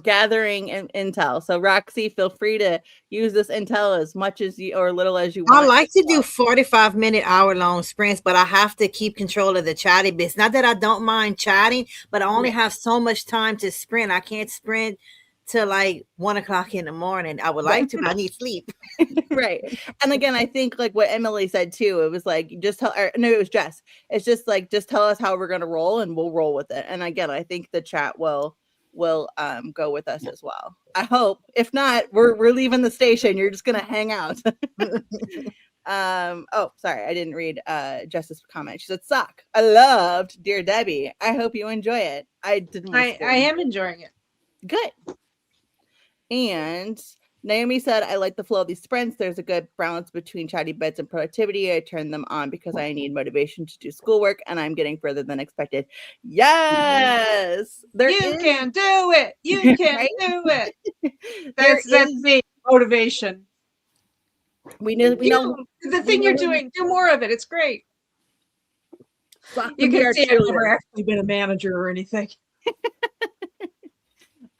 gathering intel. So Roxy, feel free to use this intel as much as you or little as you want. I like to do 45-minute, hour-long sprints, but I have to keep control of the chatting bits. Not that I don't mind chatting, but I only have so much time to sprint. I can't sprint till like 1 o'clock in the morning. I would like to, but I need sleep. Right. And again, I think like what Emily said too, it was like, it was Jess. It's just like, just tell us how we're going to roll and we'll roll with it. And again, I think the chat will go with us as well. I hope. If not, we're leaving the station. You're just going to hang out. Oh, sorry. I didn't read Jess's comment. She said, suck. I loved Dear Debbie. I hope you enjoy it. I am enjoying it. Good. And Naomi said, I like the flow of these sprints. There's a good balance between chatty bits and productivity. I turn them on because I need motivation to do schoolwork, and I'm getting further than expected. Yes! You can do it! You can do it! That's me. Motivation. We know the thing you're doing, do more of it. It's great. You can see I've never actually been a manager or anything.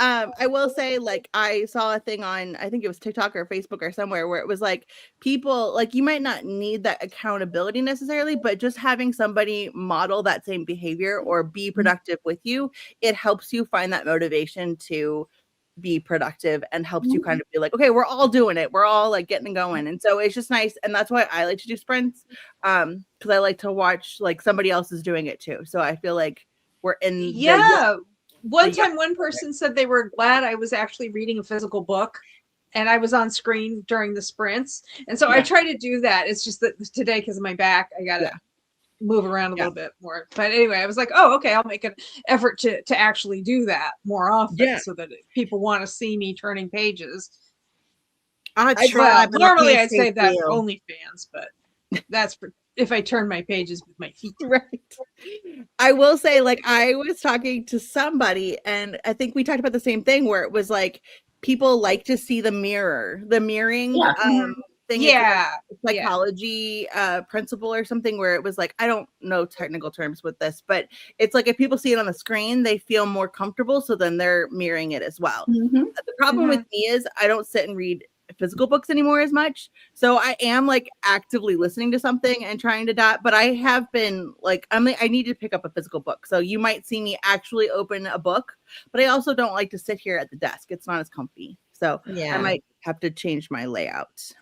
I will say, like, I saw a thing on, I think it was TikTok or Facebook or somewhere, where it was like, people, like, you might not need that accountability necessarily, but just having somebody model that same behavior or be productive with you, it helps you find that motivation to be productive and helps you kind of be like, okay, we're all doing it. We're all like getting going. And so it's just nice. And that's why I like to do sprints. Because I like to watch like somebody else is doing it too. So I feel like we're in. One time, one person said they were glad I was actually reading a physical book and I was on screen during the sprints. And so I try to do that. It's just that today, because of my back, I got to move around a little bit more. But anyway, I was like, oh, okay, I'll make an effort to actually do that more often so that people want to see me turning pages. I try. Normally, I'd say that for OnlyFans, but that's for if I turn my pages with my feet. Right. I will say, like, I was talking to somebody and I think we talked about the same thing where it was like people like to see the mirroring thing. Yeah. It's a psychology principle or something where it was like, I don't know technical terms with this, but it's like if people see it on the screen, they feel more comfortable. So then they're mirroring it as well. Mhm. The problem with me is I don't sit and read physical books anymore as much. So I am like actively listening to something and trying to dot, but I have been like, I need to pick up a physical book. So you might see me actually open a book, but I also don't like to sit here at the desk. It's not as comfy. So I might have to change my layout.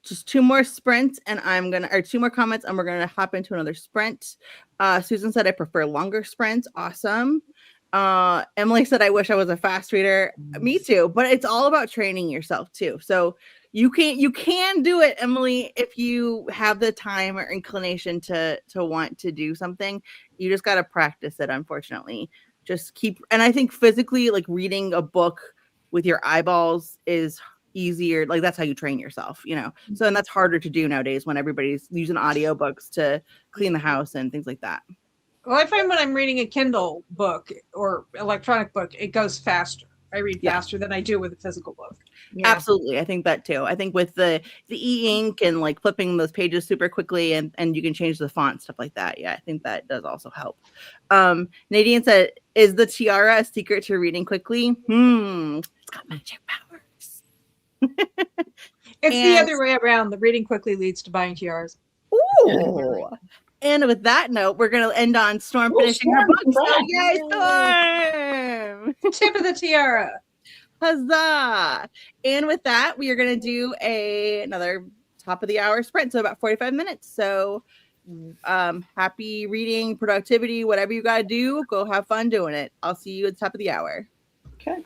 Just two more sprints and two more comments and we're gonna hop into another sprint. Susan said I prefer longer sprints. Awesome. Emily said I wish I was a fast reader. Me too, but it's all about training yourself too. So you can do it, Emily, if you have the time or inclination to want to do something. You just got to practice it, unfortunately. Just and I think physically, like reading a book with your eyeballs is easier. Like that's how you train yourself, so, and that's harder to do nowadays when everybody's using audiobooks to clean the house and things like that. Well, I find when I'm reading a Kindle book or electronic book, it goes faster. I read faster than I do with a physical book. Absolutely. I think that too. I think with the e-ink and like flipping those pages super quickly and you can change the font, stuff like that. Yeah, I think that does also help. Nadine said, is the tiara a secret to reading quickly? It's got magic powers. It's the other way around. The reading quickly leads to buying tiaras. Ooh. And with that note, we're going to end on Storm finishing her book. So yay, Storm! Tip of the tiara. Huzzah! And with that, we are going to do another top of the hour sprint. So about 45 minutes. So happy reading, productivity, whatever you got to do, go have fun doing it. I'll see you at the top of the hour. Okay.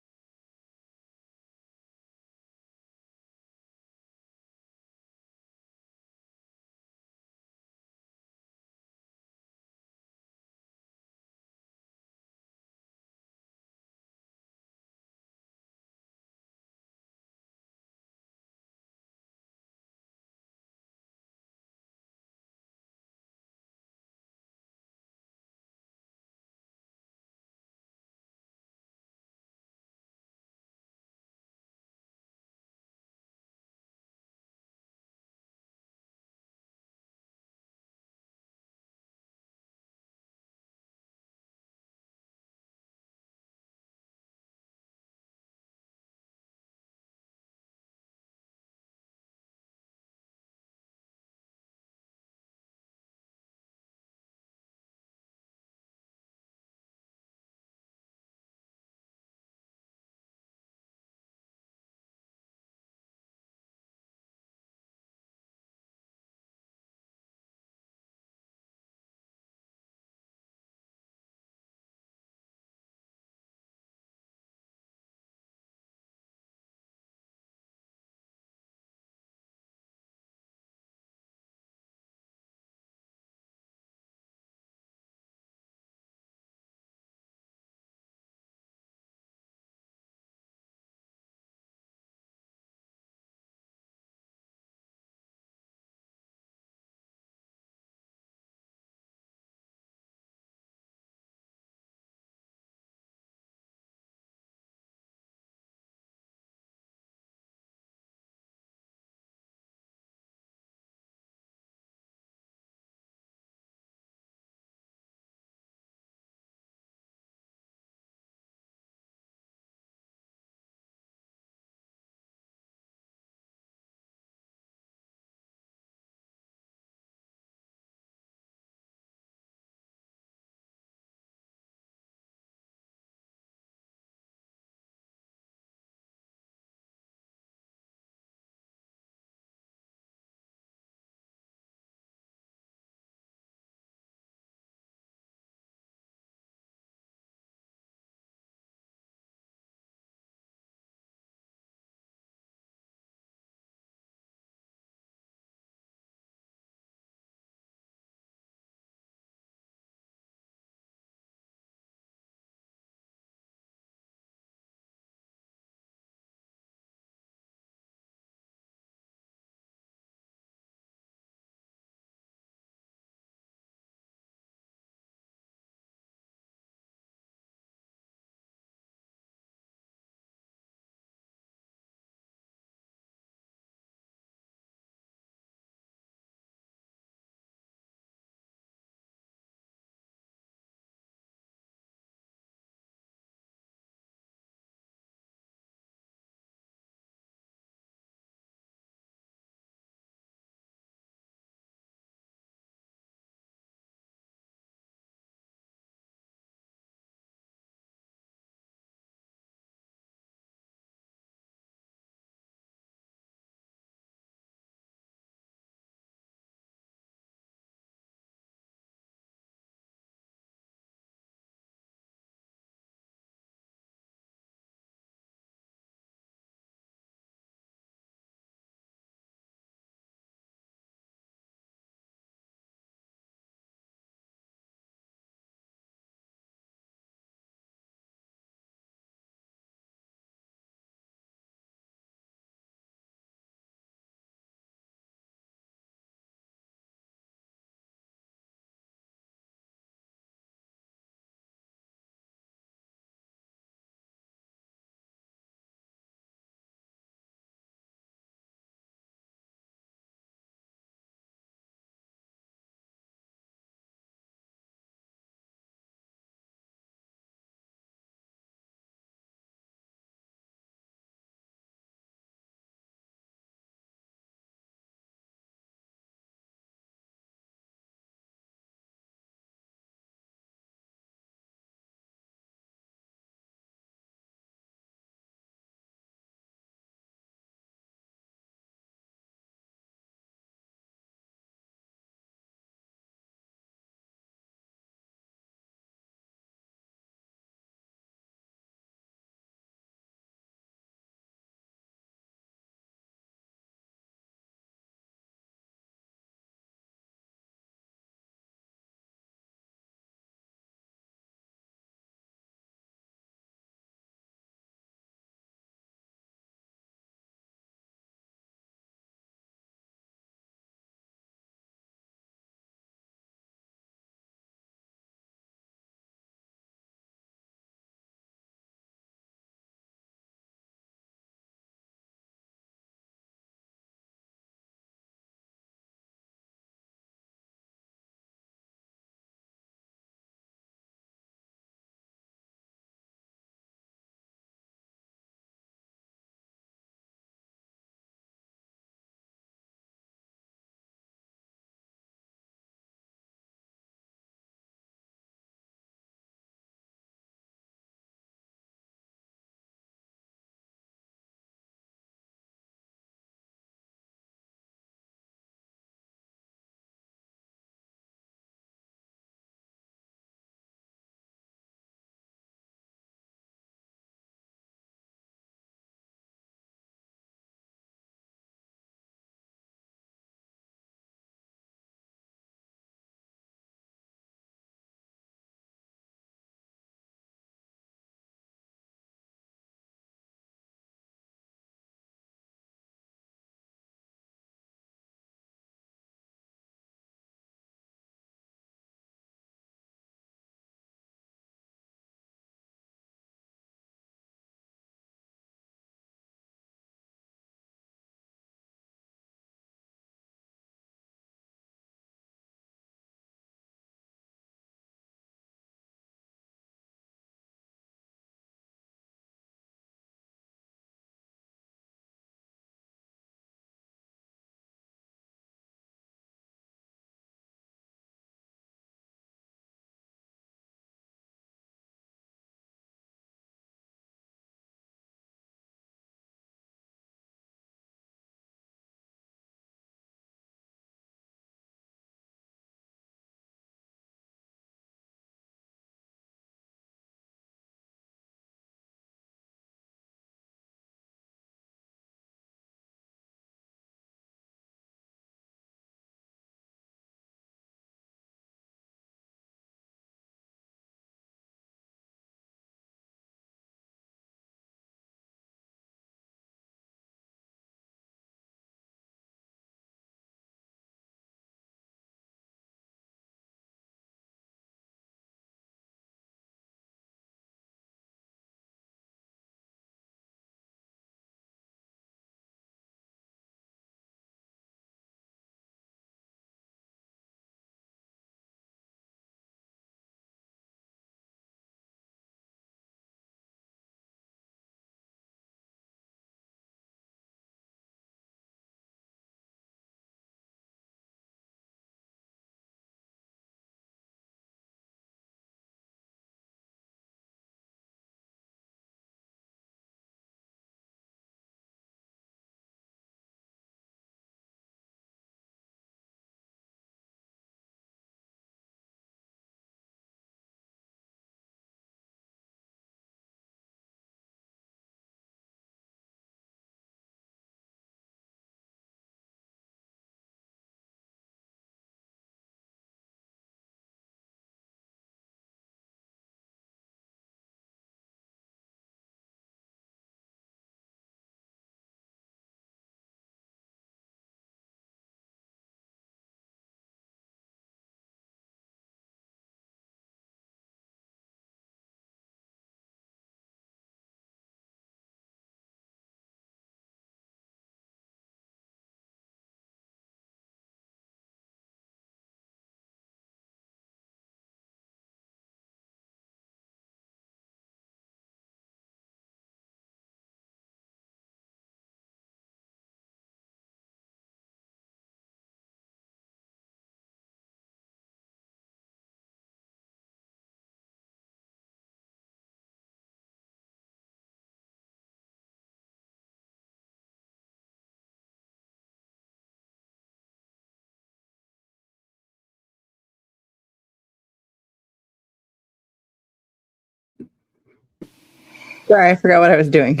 Sorry, I forgot what I was doing.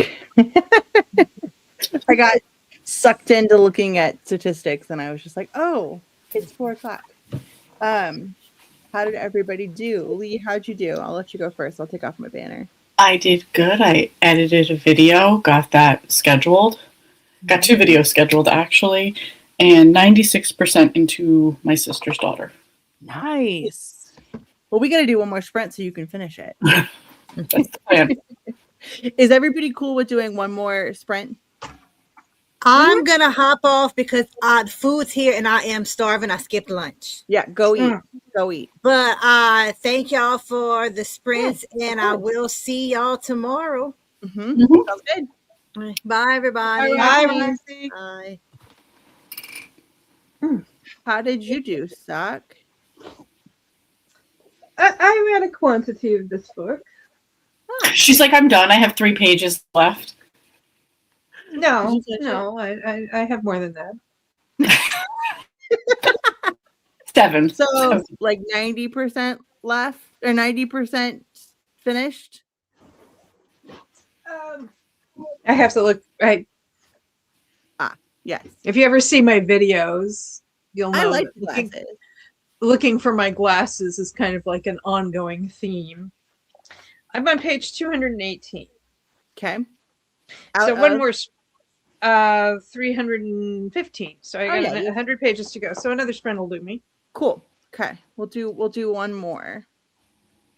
I got sucked into looking at statistics, and I was just like, "Oh, it's 4:00." How did everybody do? Lee, how'd you do? I'll let you go first. I'll take off my banner. I did good. I edited a video, got that scheduled. Got 2 videos scheduled actually, and 96% into my sister's daughter. Nice. Well, we got to do one more sprint so you can finish it. That's the plan. Is everybody cool with doing one more sprint? I'm gonna hop off because food's here and I am starving. I skipped lunch. Yeah, go eat. Go eat. But thank y'all for the sprints, and I will see y'all tomorrow. Mm-hmm. Sounds good. Bye, everybody. Bye. Bye. How did you do, Sock? I read a quantity of this book. She's like, I'm done. I have 3 pages left. No, Did you no, I have more than that. 7. So, like 90% left or 90% finished? I have to look. Yes. If you ever see my videos, you'll know I like that looking, glasses. looking for my glasses is kind of like an ongoing theme. I'm on page 218. Okay. So Out one of- more 315. So I got yeah, 100 pages to go. So another sprint will do me. Cool. Okay. We'll do one more.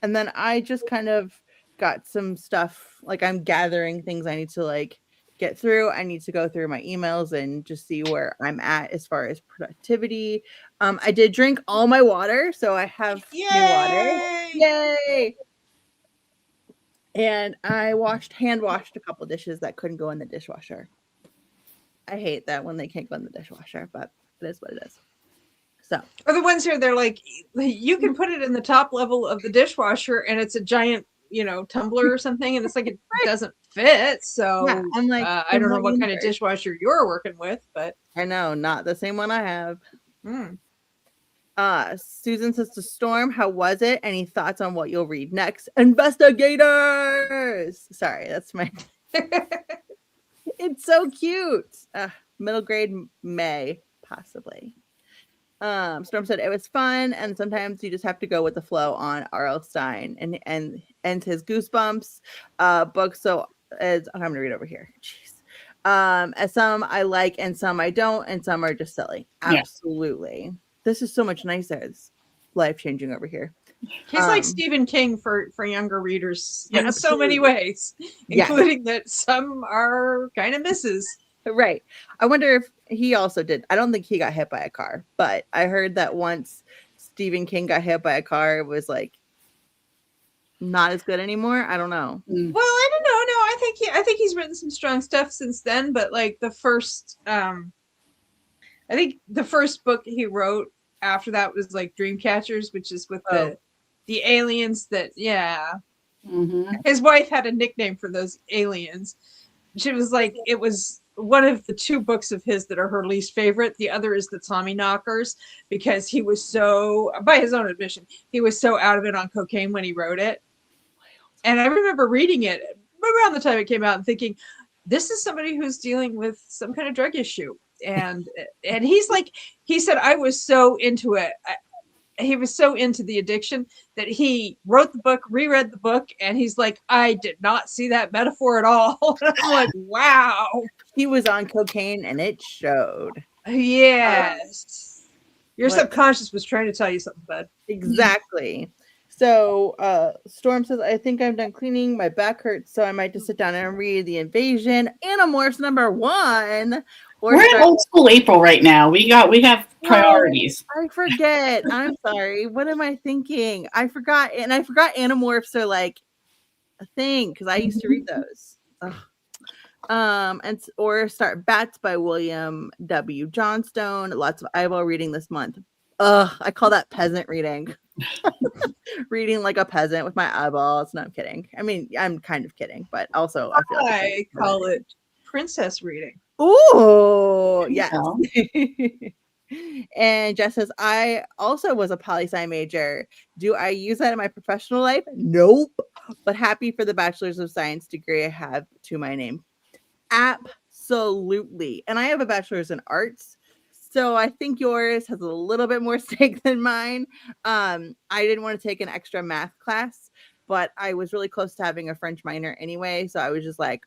And then I just kind of got some stuff, like I'm gathering things I need to like get through. I need to go through my emails and just see where I'm at as far as productivity. I did drink all my water, so I have new water. Yay! And I hand washed a couple dishes that couldn't go in the dishwasher. I hate that when they can't go in the dishwasher, but it is what it is. So, Or the ones here, they're like, you can put it in the top level of the dishwasher and it's a giant, tumbler or something. And it's like, it doesn't fit. So yeah, I'm like, I don't know what kind of wonder. dishwasher you're working with, but. I know, not the same one I have. Hmm. Susan says to Storm, how was it? Any thoughts on what you'll read next? Investigators! Sorry, that's my... It's so cute. Middle grade May, possibly. Storm said it was fun, and sometimes you just have to go with the flow on R.L. Stein and his Goosebumps book. So as I'm gonna read over here. Jeez. As some I like and some I don't, and some are just silly. Yeah. Absolutely. This is so much nicer. It's life-changing over here. He's like Stephen King for younger readers Yeah, in so many ways, Yeah. including that some are kind of misses. Right. I wonder if he also did. I don't think he got hit by a car, but I heard that once Stephen King got hit by a car, it was like not as good anymore. I don't know. Well, I don't know. No, I think he's written some strong stuff since then, but like the first I think the first book he wrote after that was like Dreamcatchers, which is with the aliens that Mm-hmm. his wife had a nickname for those aliens. She was like, it was one of the 2 books of his that are her least favorite. The other is the Tommy Knockers, because he was so, by his own admission, he was so out of it on cocaine when he wrote it. And I remember reading it around the time it came out and thinking, this is somebody who's dealing with some kind of drug issue. And he's like, he said, I was so into it. He was so into the addiction that he wrote the book, reread the book, and he's like, I did not see that metaphor at all. I'm like, wow. He was on cocaine and it showed. Yes. Your What- subconscious was trying to tell you something, bud. Exactly. So Storm says, I think I'm done cleaning. My back hurts, so I might just sit down and read The Invasion, Animorphs #1. Or We're in start- old school April right now. We have priorities. I forget. I'm sorry. What am I thinking? I forgot. And I forgot Animorphs are like a thing because I used to read those. Ugh. Or start Bats by William W. Johnstone. Lots of eyeball reading this month. I call that peasant reading. Reading like a peasant with my eyeballs. No, I'm kidding. I mean, I'm kind of kidding, but also I feel like I call it princess reading. Ooh, yes. know. And Jess says, I also was a poli-sci major. Do I use that in my professional life? Nope. But happy for the Bachelor's of Science degree I have to my name. Absolutely. And I have a bachelor's in arts. So I think yours has a little bit more stake than mine. I didn't want to take an extra math class, but I was really close to having a French minor anyway. So I was just like,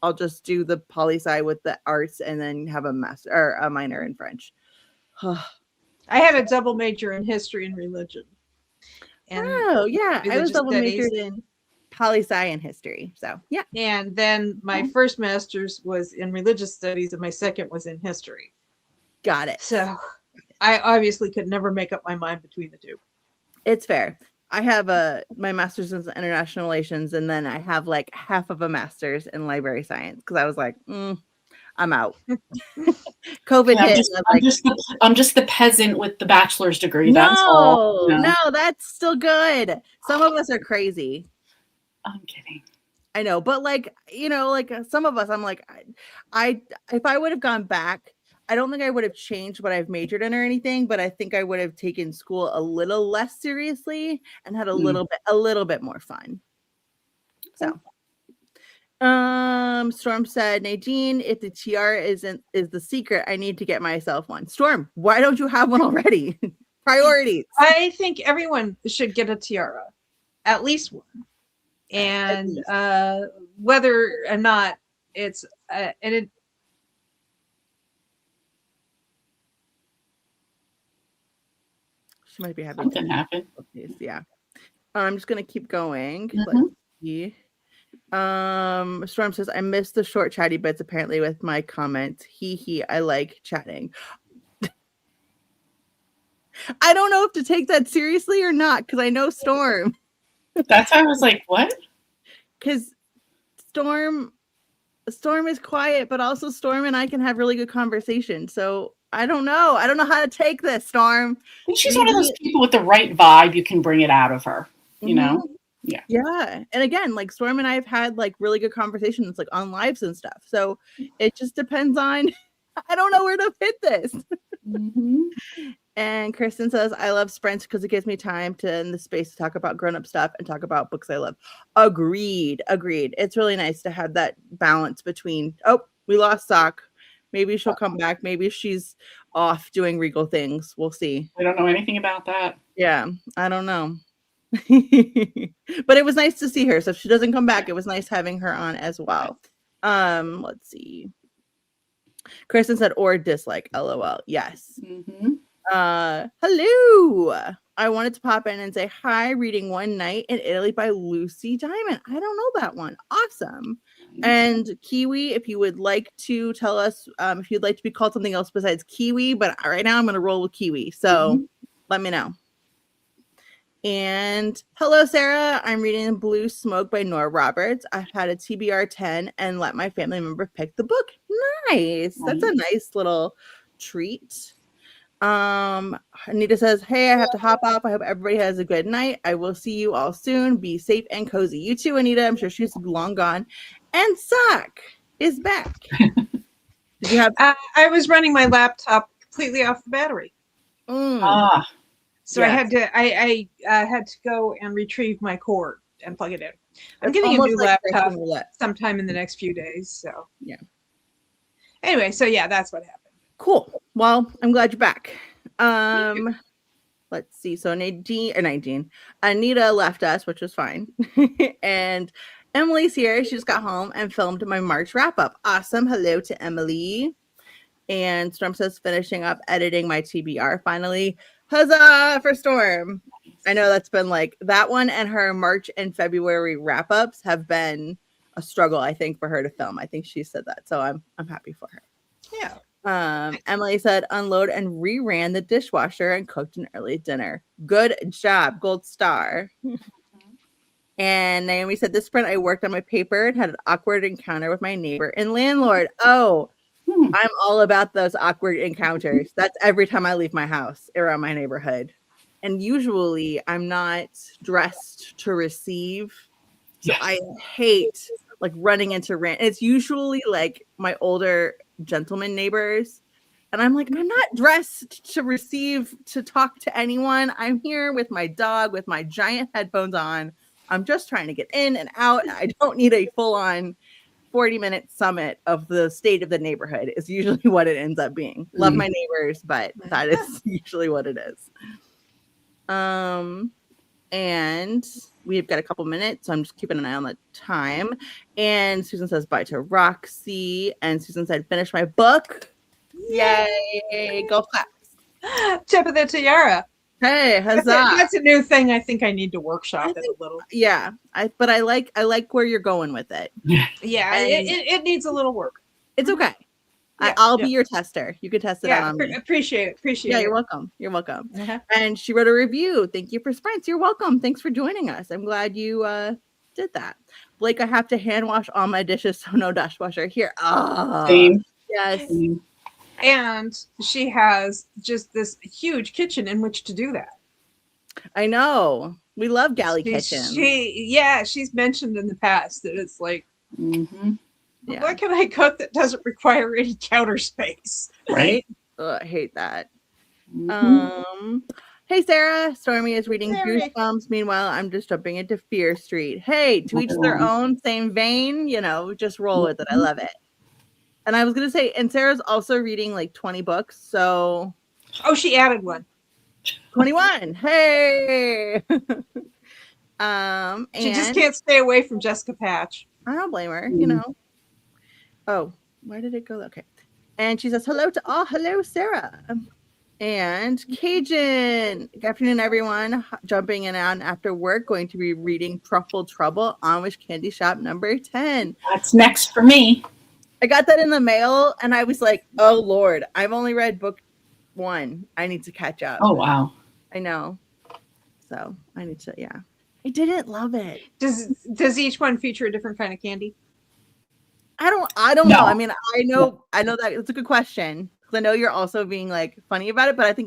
I'll just do the poli-sci with the arts and then have a master or a minor in French. I had a double major in history and religion. And Oh, yeah. I was religious double studies. majored in poli-sci and history. So, yeah. And then my first master's was in religious studies and my second was in history. Got it. So I obviously could never make up my mind between the two. It's fair. I have my master's in international relations, and then I have like half of a master's in library science because I was like, I'm out. COVID Yeah, hit. I'm just the peasant with the bachelor's degree. That's all. No, that's still good. Some of us are crazy. I'm kidding. I know, but like, like some of us, I'm like, I if I would have gone back, I don't think I would have changed what I've majored in or anything, but I think I would have taken school a little less seriously and had a little bit more fun. So, Storm said, Nadine, if the tiara is the secret, I need to get myself one. Storm, why don't you have one already? Priorities. I think everyone should get a tiara, at least one. And whether or not it's she might be having Something happened. Yeah. I'm just gonna keep going. Mhm. Let's see. Storm says, I missed the short chatty bits apparently with my comments. He, I like chatting. I don't know if to take that seriously or not, because I know Storm. That's why I was like, what? Because Storm is quiet, but also Storm and I can have really good conversation. So I don't know. I don't know how to take this, Storm. I think she's one of those people with the right vibe. You can bring it out of her, you know? Yeah. Yeah. And again, like Storm and I have had like really good conversations like on lives and stuff. So it just depends on, I don't know where to fit this. And Kristen says, I love sprints because it gives me time to in the space to talk about grown-up stuff and talk about books I love. Agreed. It's really nice to have that balance between, we lost Sock. Maybe she'll come back. Maybe she's off doing regal things. We'll see. I don't know anything about that. Yeah, I don't know. But it was nice to see her. So if she doesn't come back, it was nice having her on as well. Let's see. Kristen said, or dislike, LOL. Yes. Hello. I wanted to pop in and say hi. Reading One Night in Italy by Lucy Diamond. I don't know that one. Awesome. And Kiwi, if you would like to tell us if you'd like to be called something else besides Kiwi, but right now I'm going to roll with Kiwi. So let me know. And hello, Sarah. I'm reading Blue Smoke by Nora Roberts. I've had a TBR 10 and let my family member pick the book. Nice. That's a nice little treat. Anita says, hey, I have to hop off. I hope everybody has a good night. I will see you all soon. Be safe and cozy. You too, Anita. I'm sure she's long gone. And Sock is back. Did you have? I was running my laptop completely off the battery. So Yes. I had to go and retrieve my cord and plug it in. I'm getting a Almost new like laptop Russian roulette. sometime in the next few days. So Yeah. Anyway, so yeah, that's what happened. Cool. Well, I'm glad you're back. Let's see. So Anita left us, which was fine. And Emily's here. She just got home and filmed my March wrap up. Awesome. Hello to Emily. And Storm says, finishing up editing my TBR finally. Huzzah for Storm. I know that's been like that one, and her March and February wrap ups have been a struggle, I think, for her to film. I think she said that. So I'm happy for her. Yeah. Emily said, unload and reran the dishwasher and cooked an early dinner. Good job. Gold star. And Naomi said, this sprint I worked on my paper and had an awkward encounter with my neighbor and landlord. Oh, I'm all about those awkward encounters. That's every time I leave my house around my neighborhood. And usually I'm not dressed to receive. So I hate like running into rant. It's usually like my older gentleman neighbors. And And I'm like, I'm not dressed to talk to anyone. I'm here with my dog with my giant headphones on. I'm just trying to get in and out. I don't need a full-on 40-minute summit of the state of the neighborhood is usually what it ends up being. Love my neighbors, but that is usually what it is. And we've got a couple minutes, so I'm just keeping an eye on the time. And Susan says bye to Roxy. And Susan said, finish my book. Yay! Go claps. Tip of the tiara. Hey, huzzah! That's a new thing. I think I need to workshop it a little. Yeah, I like where you're going with it. Yeah, And it needs a little work. it's okay. Yeah, I'll be your tester. You can test it out Yeah, on me. appreciate it. Yeah, you're welcome. You're welcome. Uh-huh. And she wrote a review. Thank you for sprints. You're welcome. Thanks for joining us. I'm glad you did that. Blake, I have to hand wash all my dishes, so no dishwasher here. Oh, Same. yes. Same. And she has just this huge kitchen in which to do that. I know. We love galley kitchen. She's mentioned in the past that it's like, Mm-hmm. Yeah. what can I cook that doesn't require any counter space? Right. Ugh, I hate that. Mhm. Hey Sarah, Stormy is reading Sarah. Goosebumps. Meanwhile, I'm just jumping into Fear Street. Hey, to each their own, same vein, just roll with it. I love it. And I was gonna say, and Sarah's also reading like 20 books, so Oh, she added one. 21. Hey. And She just can't stay away from Jessica Patch. I don't blame her, Mm. Oh, where did it go? Okay. And she says, hello to all. Hello, Sarah. And Cajun. Good afternoon, everyone. Jumping in on after work, going to be reading Truffle Trouble, Amish Candy Shop number 10. That's next for me. I got that in the mail, and I was like, oh, Lord, I've only read book 1. I need to catch up. Oh, wow. I know. So I need to, yeah. I didn't love it. Does each one feature a different kind of candy? I don't No. know. I mean, I know that it's a good question because I know you're also being like funny about it, but that's a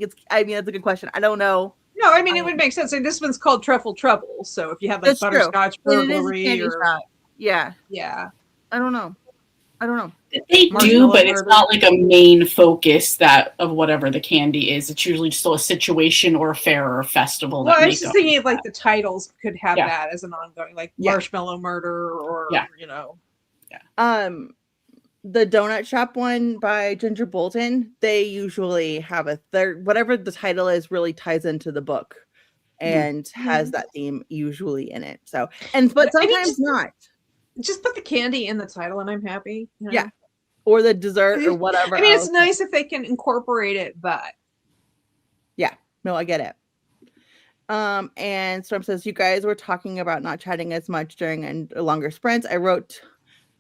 good question. I don't know. No, I mean it would make sense. Like, this one's called Truffle Trouble, so if you have like That's true. butterscotch It is a burglary candy or shop. Yeah. yeah, I don't know. They do, Marshmallow but it's murder. not like a main focus of whatever the candy is. It's usually just a situation or a fair or a festival. well, that I was make just up thinking of like the titles could have Yeah. that as an ongoing, like Yeah. Marshmallow Murder or Yeah. The donut shop one by Ginger Bolton, they usually have a third, whatever the title is really ties into the book and has that theme usually in it. So, but I mean, sometimes just- not. Just put the candy in the title, and I'm happy. you know? Yeah. Or the dessert or whatever. I mean, else. it's nice if they can incorporate it, but No, I get it. And Storm says, you guys were talking about not chatting as much during longer sprints. I wrote,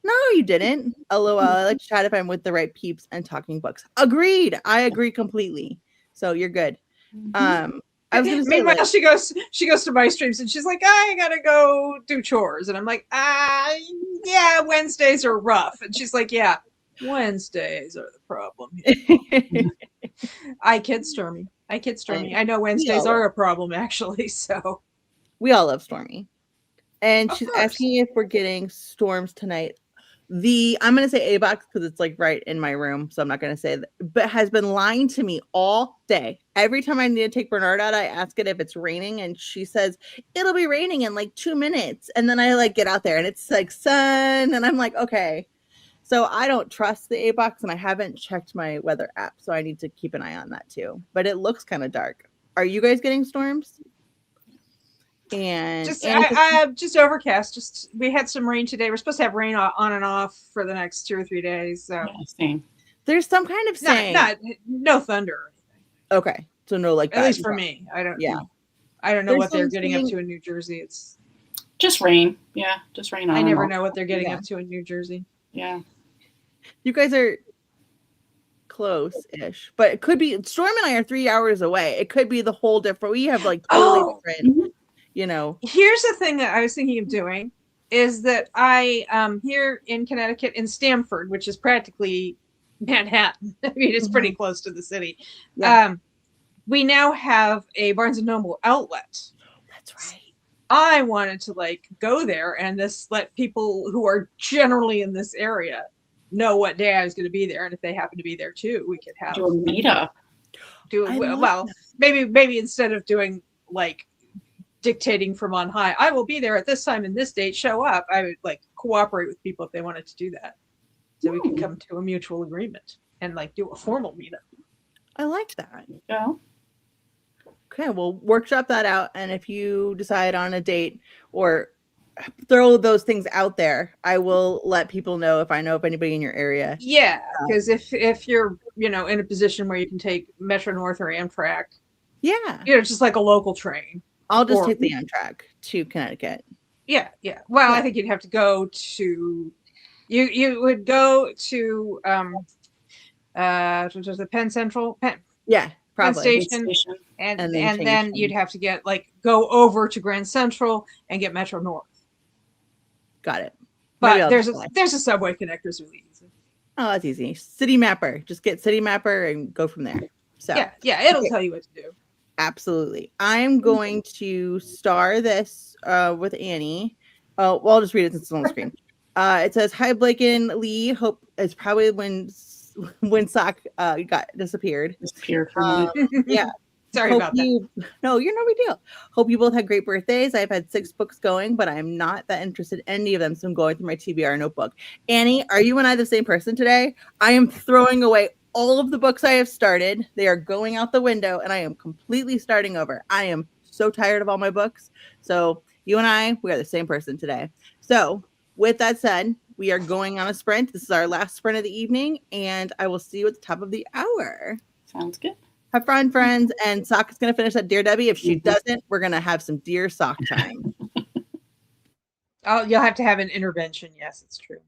no, you didn't. LOL. I like to chat if I'm with the right peeps and talking books. Agreed. I agree completely. So you're good. I was gonna say, meanwhile, like, she goes to my streams and she's like, I gotta go do chores, and I'm like, yeah, Wednesdays are rough, and she's like, yeah, Wednesdays are the problem here. I kid Stormy. I know Wednesdays are a problem actually. So we all love Stormy. And Of she's course. asking if we're getting storms tonight. I'm gonna say A box because it's like right in my room, so I'm not gonna say that, but has been lying to me all day. Every time I need to take Bernard out, I ask it if it's raining, and she says it'll be raining in like 2 minutes. And then I like get out there and it's like sun, and I'm like, okay. So I don't trust the A box, and I haven't checked my weather app, so I need to keep an eye on that too. But it looks kind of dark. Are you guys getting storms? And just overcast. We had some rain today. We're supposed to have rain on and off for the next 2 or 3 days. So Yeah, same. there's some kind of saying. no thunder or anything. Okay, so no, like At that. least for me. I don't Yeah. know There's what they're getting up something- to in New Jersey. It's Just rain. Yeah, just rain on. I and never off. know what they're getting Yeah. up to in New Jersey. Yeah. You guys are close-ish, but it could be. Storm and I are 3 hours away. It could be the whole different. We have like totally Oh. different. Here's the thing that I was thinking of doing is that I here in Connecticut in Stamford, which is practically Manhattan. I mean, it's pretty close to the city. Yeah. We now have a Barnes and Noble outlet. That's right. I wanted to like go there and just let people who are generally in this area know what day I was going to be there, and if they happen to be there too, we could have Do a meetup. I love well, that. maybe instead of doing like dictating from on high, I will be there at this time and this date, show up. I would like cooperate with people if they wanted to do that, so we could come to a mutual agreement and like do a formal meetup. I like that. Yeah. Okay, well, workshop that out, and if you decide on a date or throw those things out there, I will let people know if I know of anybody in your area. Yeah, because if you're in a position where you can take Metro North or Amtrak, Yeah, just like a local train. I'll just Or- take the Amtrak to Connecticut. Yeah. Well, Yeah. I think you'd have to go to you would go to the Penn Central Yeah, probably. Station. and And then change then them. you'd have to get go over to Grand Central and get Metro North. Got it. Maybe But I'll there's just a subway connector is really easy. Oh, that's easy. City Mapper. Just get City Mapper and go from there. So Yeah, it'll Okay. tell you what to do. Absolutely. I'm going to star this with Annie. Oh, well, I'll just read it since it's on the screen. It says, "Hi, Blake and Lee. Hope it's probably when Sock got disappeared. Disappeared for a minute. Yeah. Sorry Hope about that. you, No, you're no big deal. Hope you both had great birthdays. I've had 6 books going, but I'm not that interested in any of them, so I'm going through my TBR notebook. Annie, are you and I the same person today? I am throwing away all of the books I have started. They are going out the window, and I am completely starting over. I am so tired of all my books. So you and we are the same person today. So with that said, we are going on a sprint. This is our last sprint of the evening, and I will see you at the top of the hour. Sounds good. Have fun, friends. And Sock is going to finish that Dear Debbie. If she doesn't, we're going to have some Dear Sock time. You'll have to have an intervention. Yes, it's true.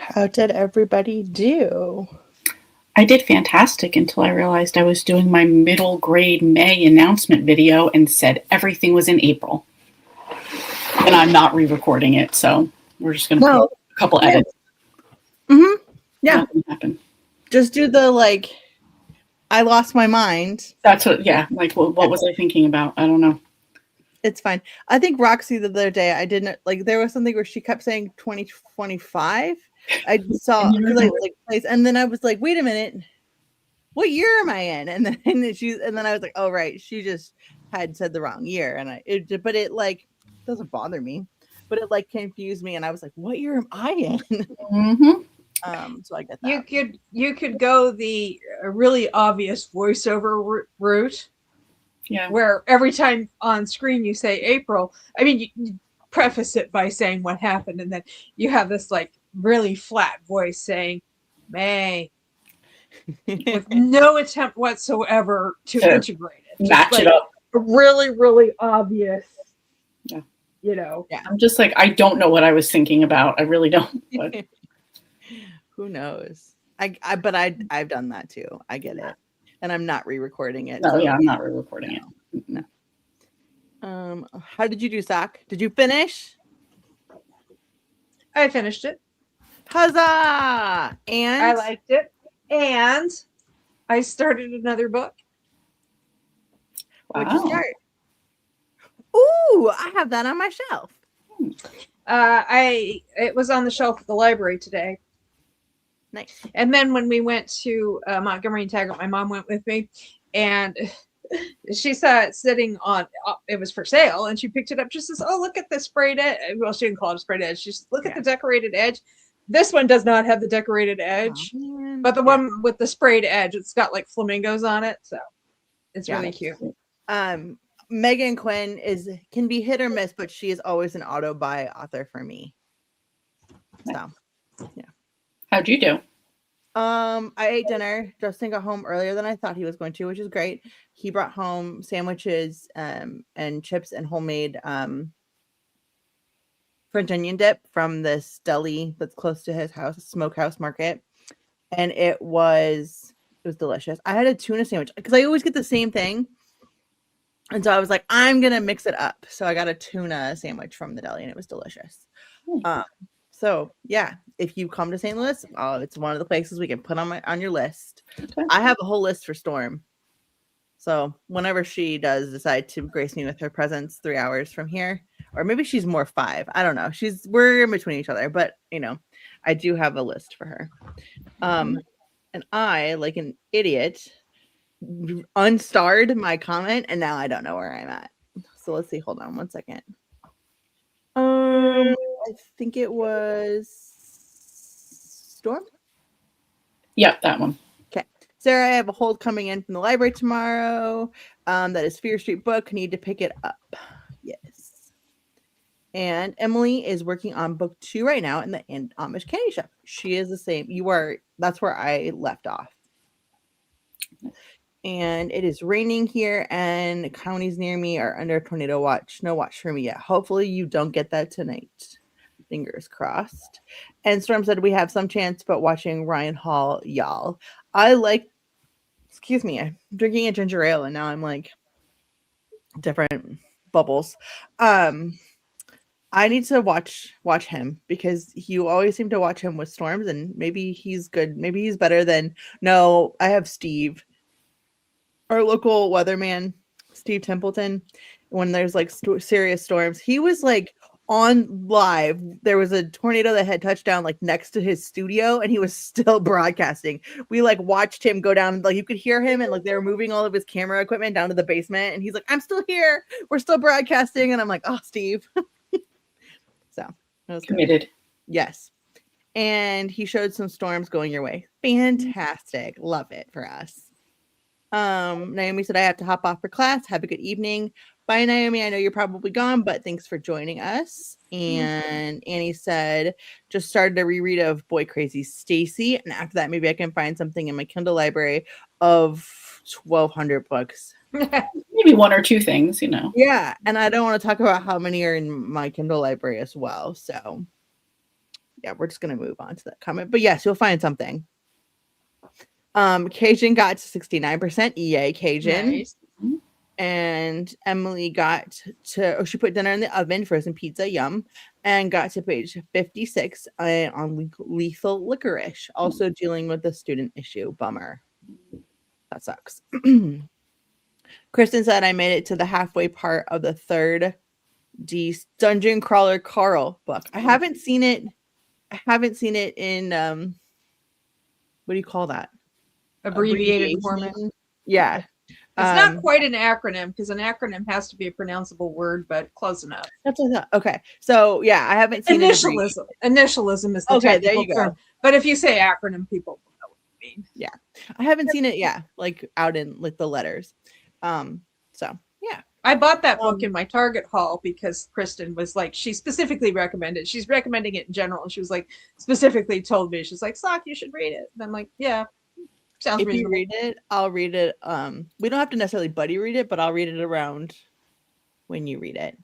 How did everybody do? I did fantastic until I realized I was doing my middle grade May announcement video and said everything was in April. And I'm not re-recording it, so we're just going to put a couple edits. Mm-hmm. Yeah. Nothing happened. Just do the like, I lost my mind. That's what, yeah. Like, what was I thinking about? I don't know. It's fine. I think Roxy the other day, I didn't like. There was something where she kept saying 2025. I saw like place, and then I was like, wait a minute, what year am I in? And then I was like, oh right, she just had said the wrong year, and but it like doesn't bother me, but it like confused me, and I was like, what year am I in? Mm-hmm. So I get that. You could go the really obvious voiceover route. Yeah. Where every time on screen you say April, I mean, you preface it by saying what happened, and then you have this like really flat voice saying May with no attempt whatsoever to integrate it. Match it up. Really, really obvious. Yeah. You know. Yeah. I'm just like, I don't know what I was thinking about. I really don't. But. Who knows? But I've done that too. I get it. And I'm not re-recording it. No, yeah, I'm not re-recording it. No. How did you do, Sock? Did you finish? I finished it. Huzzah! And I liked it. And I started another book. What'd you start? Ooh, I have that on my shelf. It was on the shelf at the library today. Nice. And then when we went to Montgomery and Taggart, my mom went with me, and she saw it sitting on. It was for sale, and she picked it up. Just says, "Oh, look at the sprayed edge." Well, she didn't call it a sprayed edge. She said, "Look at the decorated edge." This one does not have the decorated edge, but the one with the sprayed edge, it's got like flamingos on it, so it's really cute. Megan Quinn can be hit or miss, but she is always an auto buy author for me. So, yeah. How'd you do? I ate dinner. Justin got home earlier than I thought he was going to, which is great. He brought home sandwiches and chips and homemade French onion dip from this deli that's close to his house, Smokehouse Market. And it was delicious. I had a tuna sandwich because I always get the same thing. And so I was like, I'm going to mix it up. So I got a tuna sandwich from the deli and it was delicious. So yeah, if you come to St. Louis, it's one of the places we can put on your list. Okay. I have a whole list for Storm. So whenever she does decide to grace me with her presence 3 hours from here, or maybe she's more 5, I don't know. We're in between each other, but I do have a list for her. And I, like an idiot, unstarred my comment, and now I don't know where I'm at. So let's see. Hold on 1 second. I think it was Storm. Yep, that one. Okay. Sarah, I have a hold coming in from the library tomorrow. That is Fear Street book. Need to pick it up. Yes. And Emily is working on book 2 right now in the Amish Candy Shop. She is the same. That's where I left off. And it is raining here, and counties near me are under tornado watch. No watch for me yet. Hopefully you don't get that tonight. Fingers crossed. And Storm said we have some chance, but watching Ryan Hall, y'all. I'm drinking a ginger ale, and now I'm like different bubbles. I need to watch him because you always seem to watch him with Storms, and maybe he's good. Maybe he's better than. No, I have Steve, our local weatherman, Steve Templeton. When there's like serious storms, he was like on live. There was a tornado that had touched down like next to his studio, and he was still broadcasting. We like watched him go down, like you could hear him, and like they were moving all of his camera equipment down to the basement, and he's like, "I'm still here. We're still broadcasting." And I'm like, "Oh, Steve." So that was committed. Good. Yes. And he showed some storms going your way. Fantastic. Love it for us. Naomi said I have to hop off for class. Have a good evening. Bye, Naomi. I know you're probably gone, but thanks for joining us. And Annie said just started a reread of Boy Crazy Stacy, and after that maybe I can find something in my Kindle library of 1,200 books. Maybe 1 or 2 things, Yeah, and I don't want to talk about how many are in my Kindle library as well. So yeah, we're just gonna move on to that comment. But yes, you'll find something. Cajun got to 69%. Yay, Cajun. Nice. And Emily got to, she put dinner in the oven, frozen pizza, yum, and got to page 56 on lethal licorice, also dealing with the student issue. Bummer. That sucks. Kristen said, I made it to the halfway part of the third Dungeon Crawler Carl book. I haven't seen it. In, what do you call that? Abbreviated format. Yeah. It's not quite an acronym because an acronym has to be a pronounceable word, but close enough. That's what I thought. Okay. So yeah, I haven't seen Initialism. Initialism is the okay, there technical you go. term. But if you say acronym, people will know what you mean. Yeah. I haven't seen it, like out in like the letters. So yeah. I bought that book in my Target haul because Kristen was like, she specifically recommended. She's recommending it in general, and she was like, specifically told me, she's like, Sock, you should read it. And I'm like, yeah, sounds If reasonable. you read it, I'll read it. We don't have to necessarily buddy read it, but I'll read it around when you read it.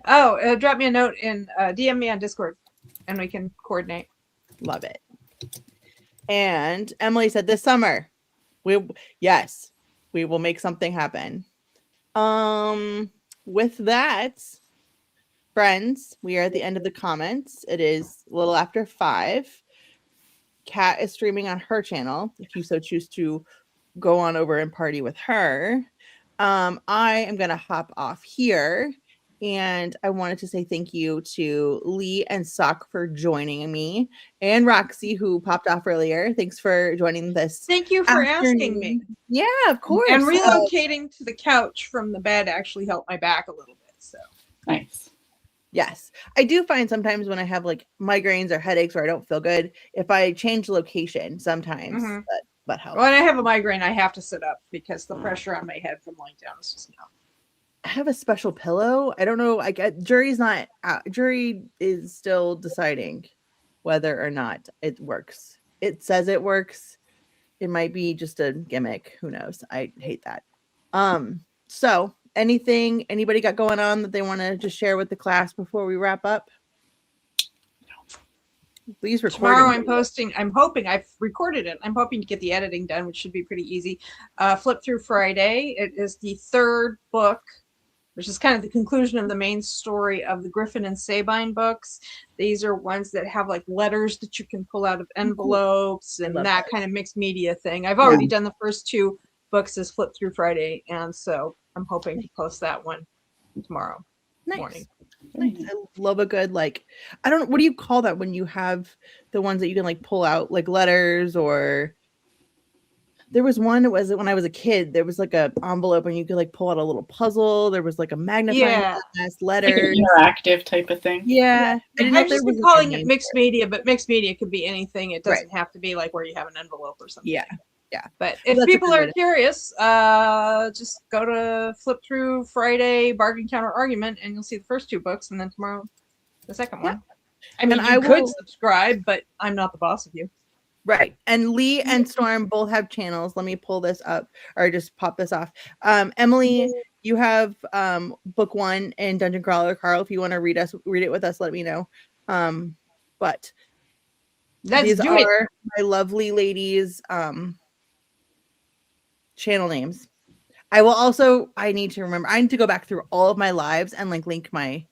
Oh, drop me a note and DM me on Discord, and we can coordinate. Love it. And Emily said this summer, we will make something happen. With that, friends, we are at the end of the comments. It is a little after 5. Kat is streaming on her channel if you so choose to go on over and party with her. I am gonna hop off here, and I wanted to say thank you to Lee and Sock for joining me, and Roxy, who popped off earlier. Thanks for joining this. Thank you for asking me. Yeah, of course. And relocating to the couch from the bed actually helped my back a little bit. So Nice. Yes, I do find sometimes when I have like migraines or headaches or I don't feel good, if I change location, sometimes that helps. when I have a migraine, I have to sit up because the pressure on my head from lying down is just no. I have a special pillow. I don't know. Jury's not out. Jury is still deciding whether or not it works. It says it works. It might be just a gimmick. Who knows? I hate that. So anybody got going on that they want to just share with the class before we wrap up? Please record. Tomorrow I'm hoping I've recorded it. I'm hoping to get the editing done, which should be pretty easy. Flip Through Friday. It is the third book, which is kind of the conclusion of the main story of the Griffin and Sabine books. These are ones that have like letters that you can pull out of envelopes and that kind of mixed media thing. I've already done the first 2 books as Flip Through Friday, and so I'm hoping to post that one tomorrow morning. Nice. I love a good, like, I don't know, what do you call that when you have the ones that you can like pull out like letters? Or there was one, it was when I was a kid, there was like a envelope and you could like pull out a little puzzle. There was like a magnifying glass, Like an letters, interactive type of thing. yeah. I didn't know I've if there just was been a calling name it mixed for it. media, but mixed media could be anything. It doesn't have to be like where you have an envelope or something. Yeah. But Well, if that's a people good way are to- curious, just go to Flip Through Friday Bargain Counter Argument, and you'll see the first 2 books, and then tomorrow the second one. I mean, And you I could will- subscribe, but I'm not the boss of you. Right. And Lee and Storm both have channels. Let me pull this up or just pop this off. Emily, you have book 1 in Dungeon Crawler Carl. If you want to read it with us, let me know. But these Do it. are my lovely ladies' channel names. I need to go back through all of my lives and like link my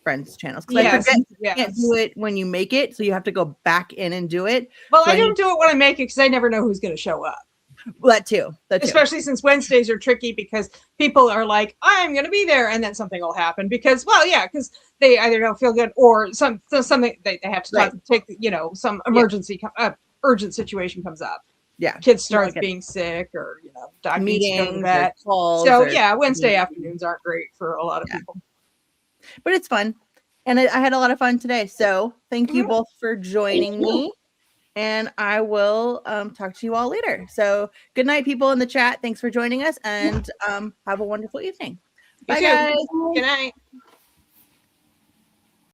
friends' channels. Because I forget you can't do it when you make it, so you have to go back in and do it. Well, So I don't do it when I make it because I never know who's going to show up. Well, that too. Especially since Wednesdays are tricky because people are like, I'm going to be there, and then something will happen because they either don't feel good or something they have to take, some emergency, urgent situation comes up. Yeah. Kids start being sick or, doctor needs to go to Meetings, vet. or calls. So or- Wednesday afternoons aren't great for a lot of people. But it's fun. And I had a lot of fun today. So thank you both for joining me. And I will talk to you all later. So good night, people in the chat. Thanks for joining us, and have a wonderful evening. Bye, guys. Good night.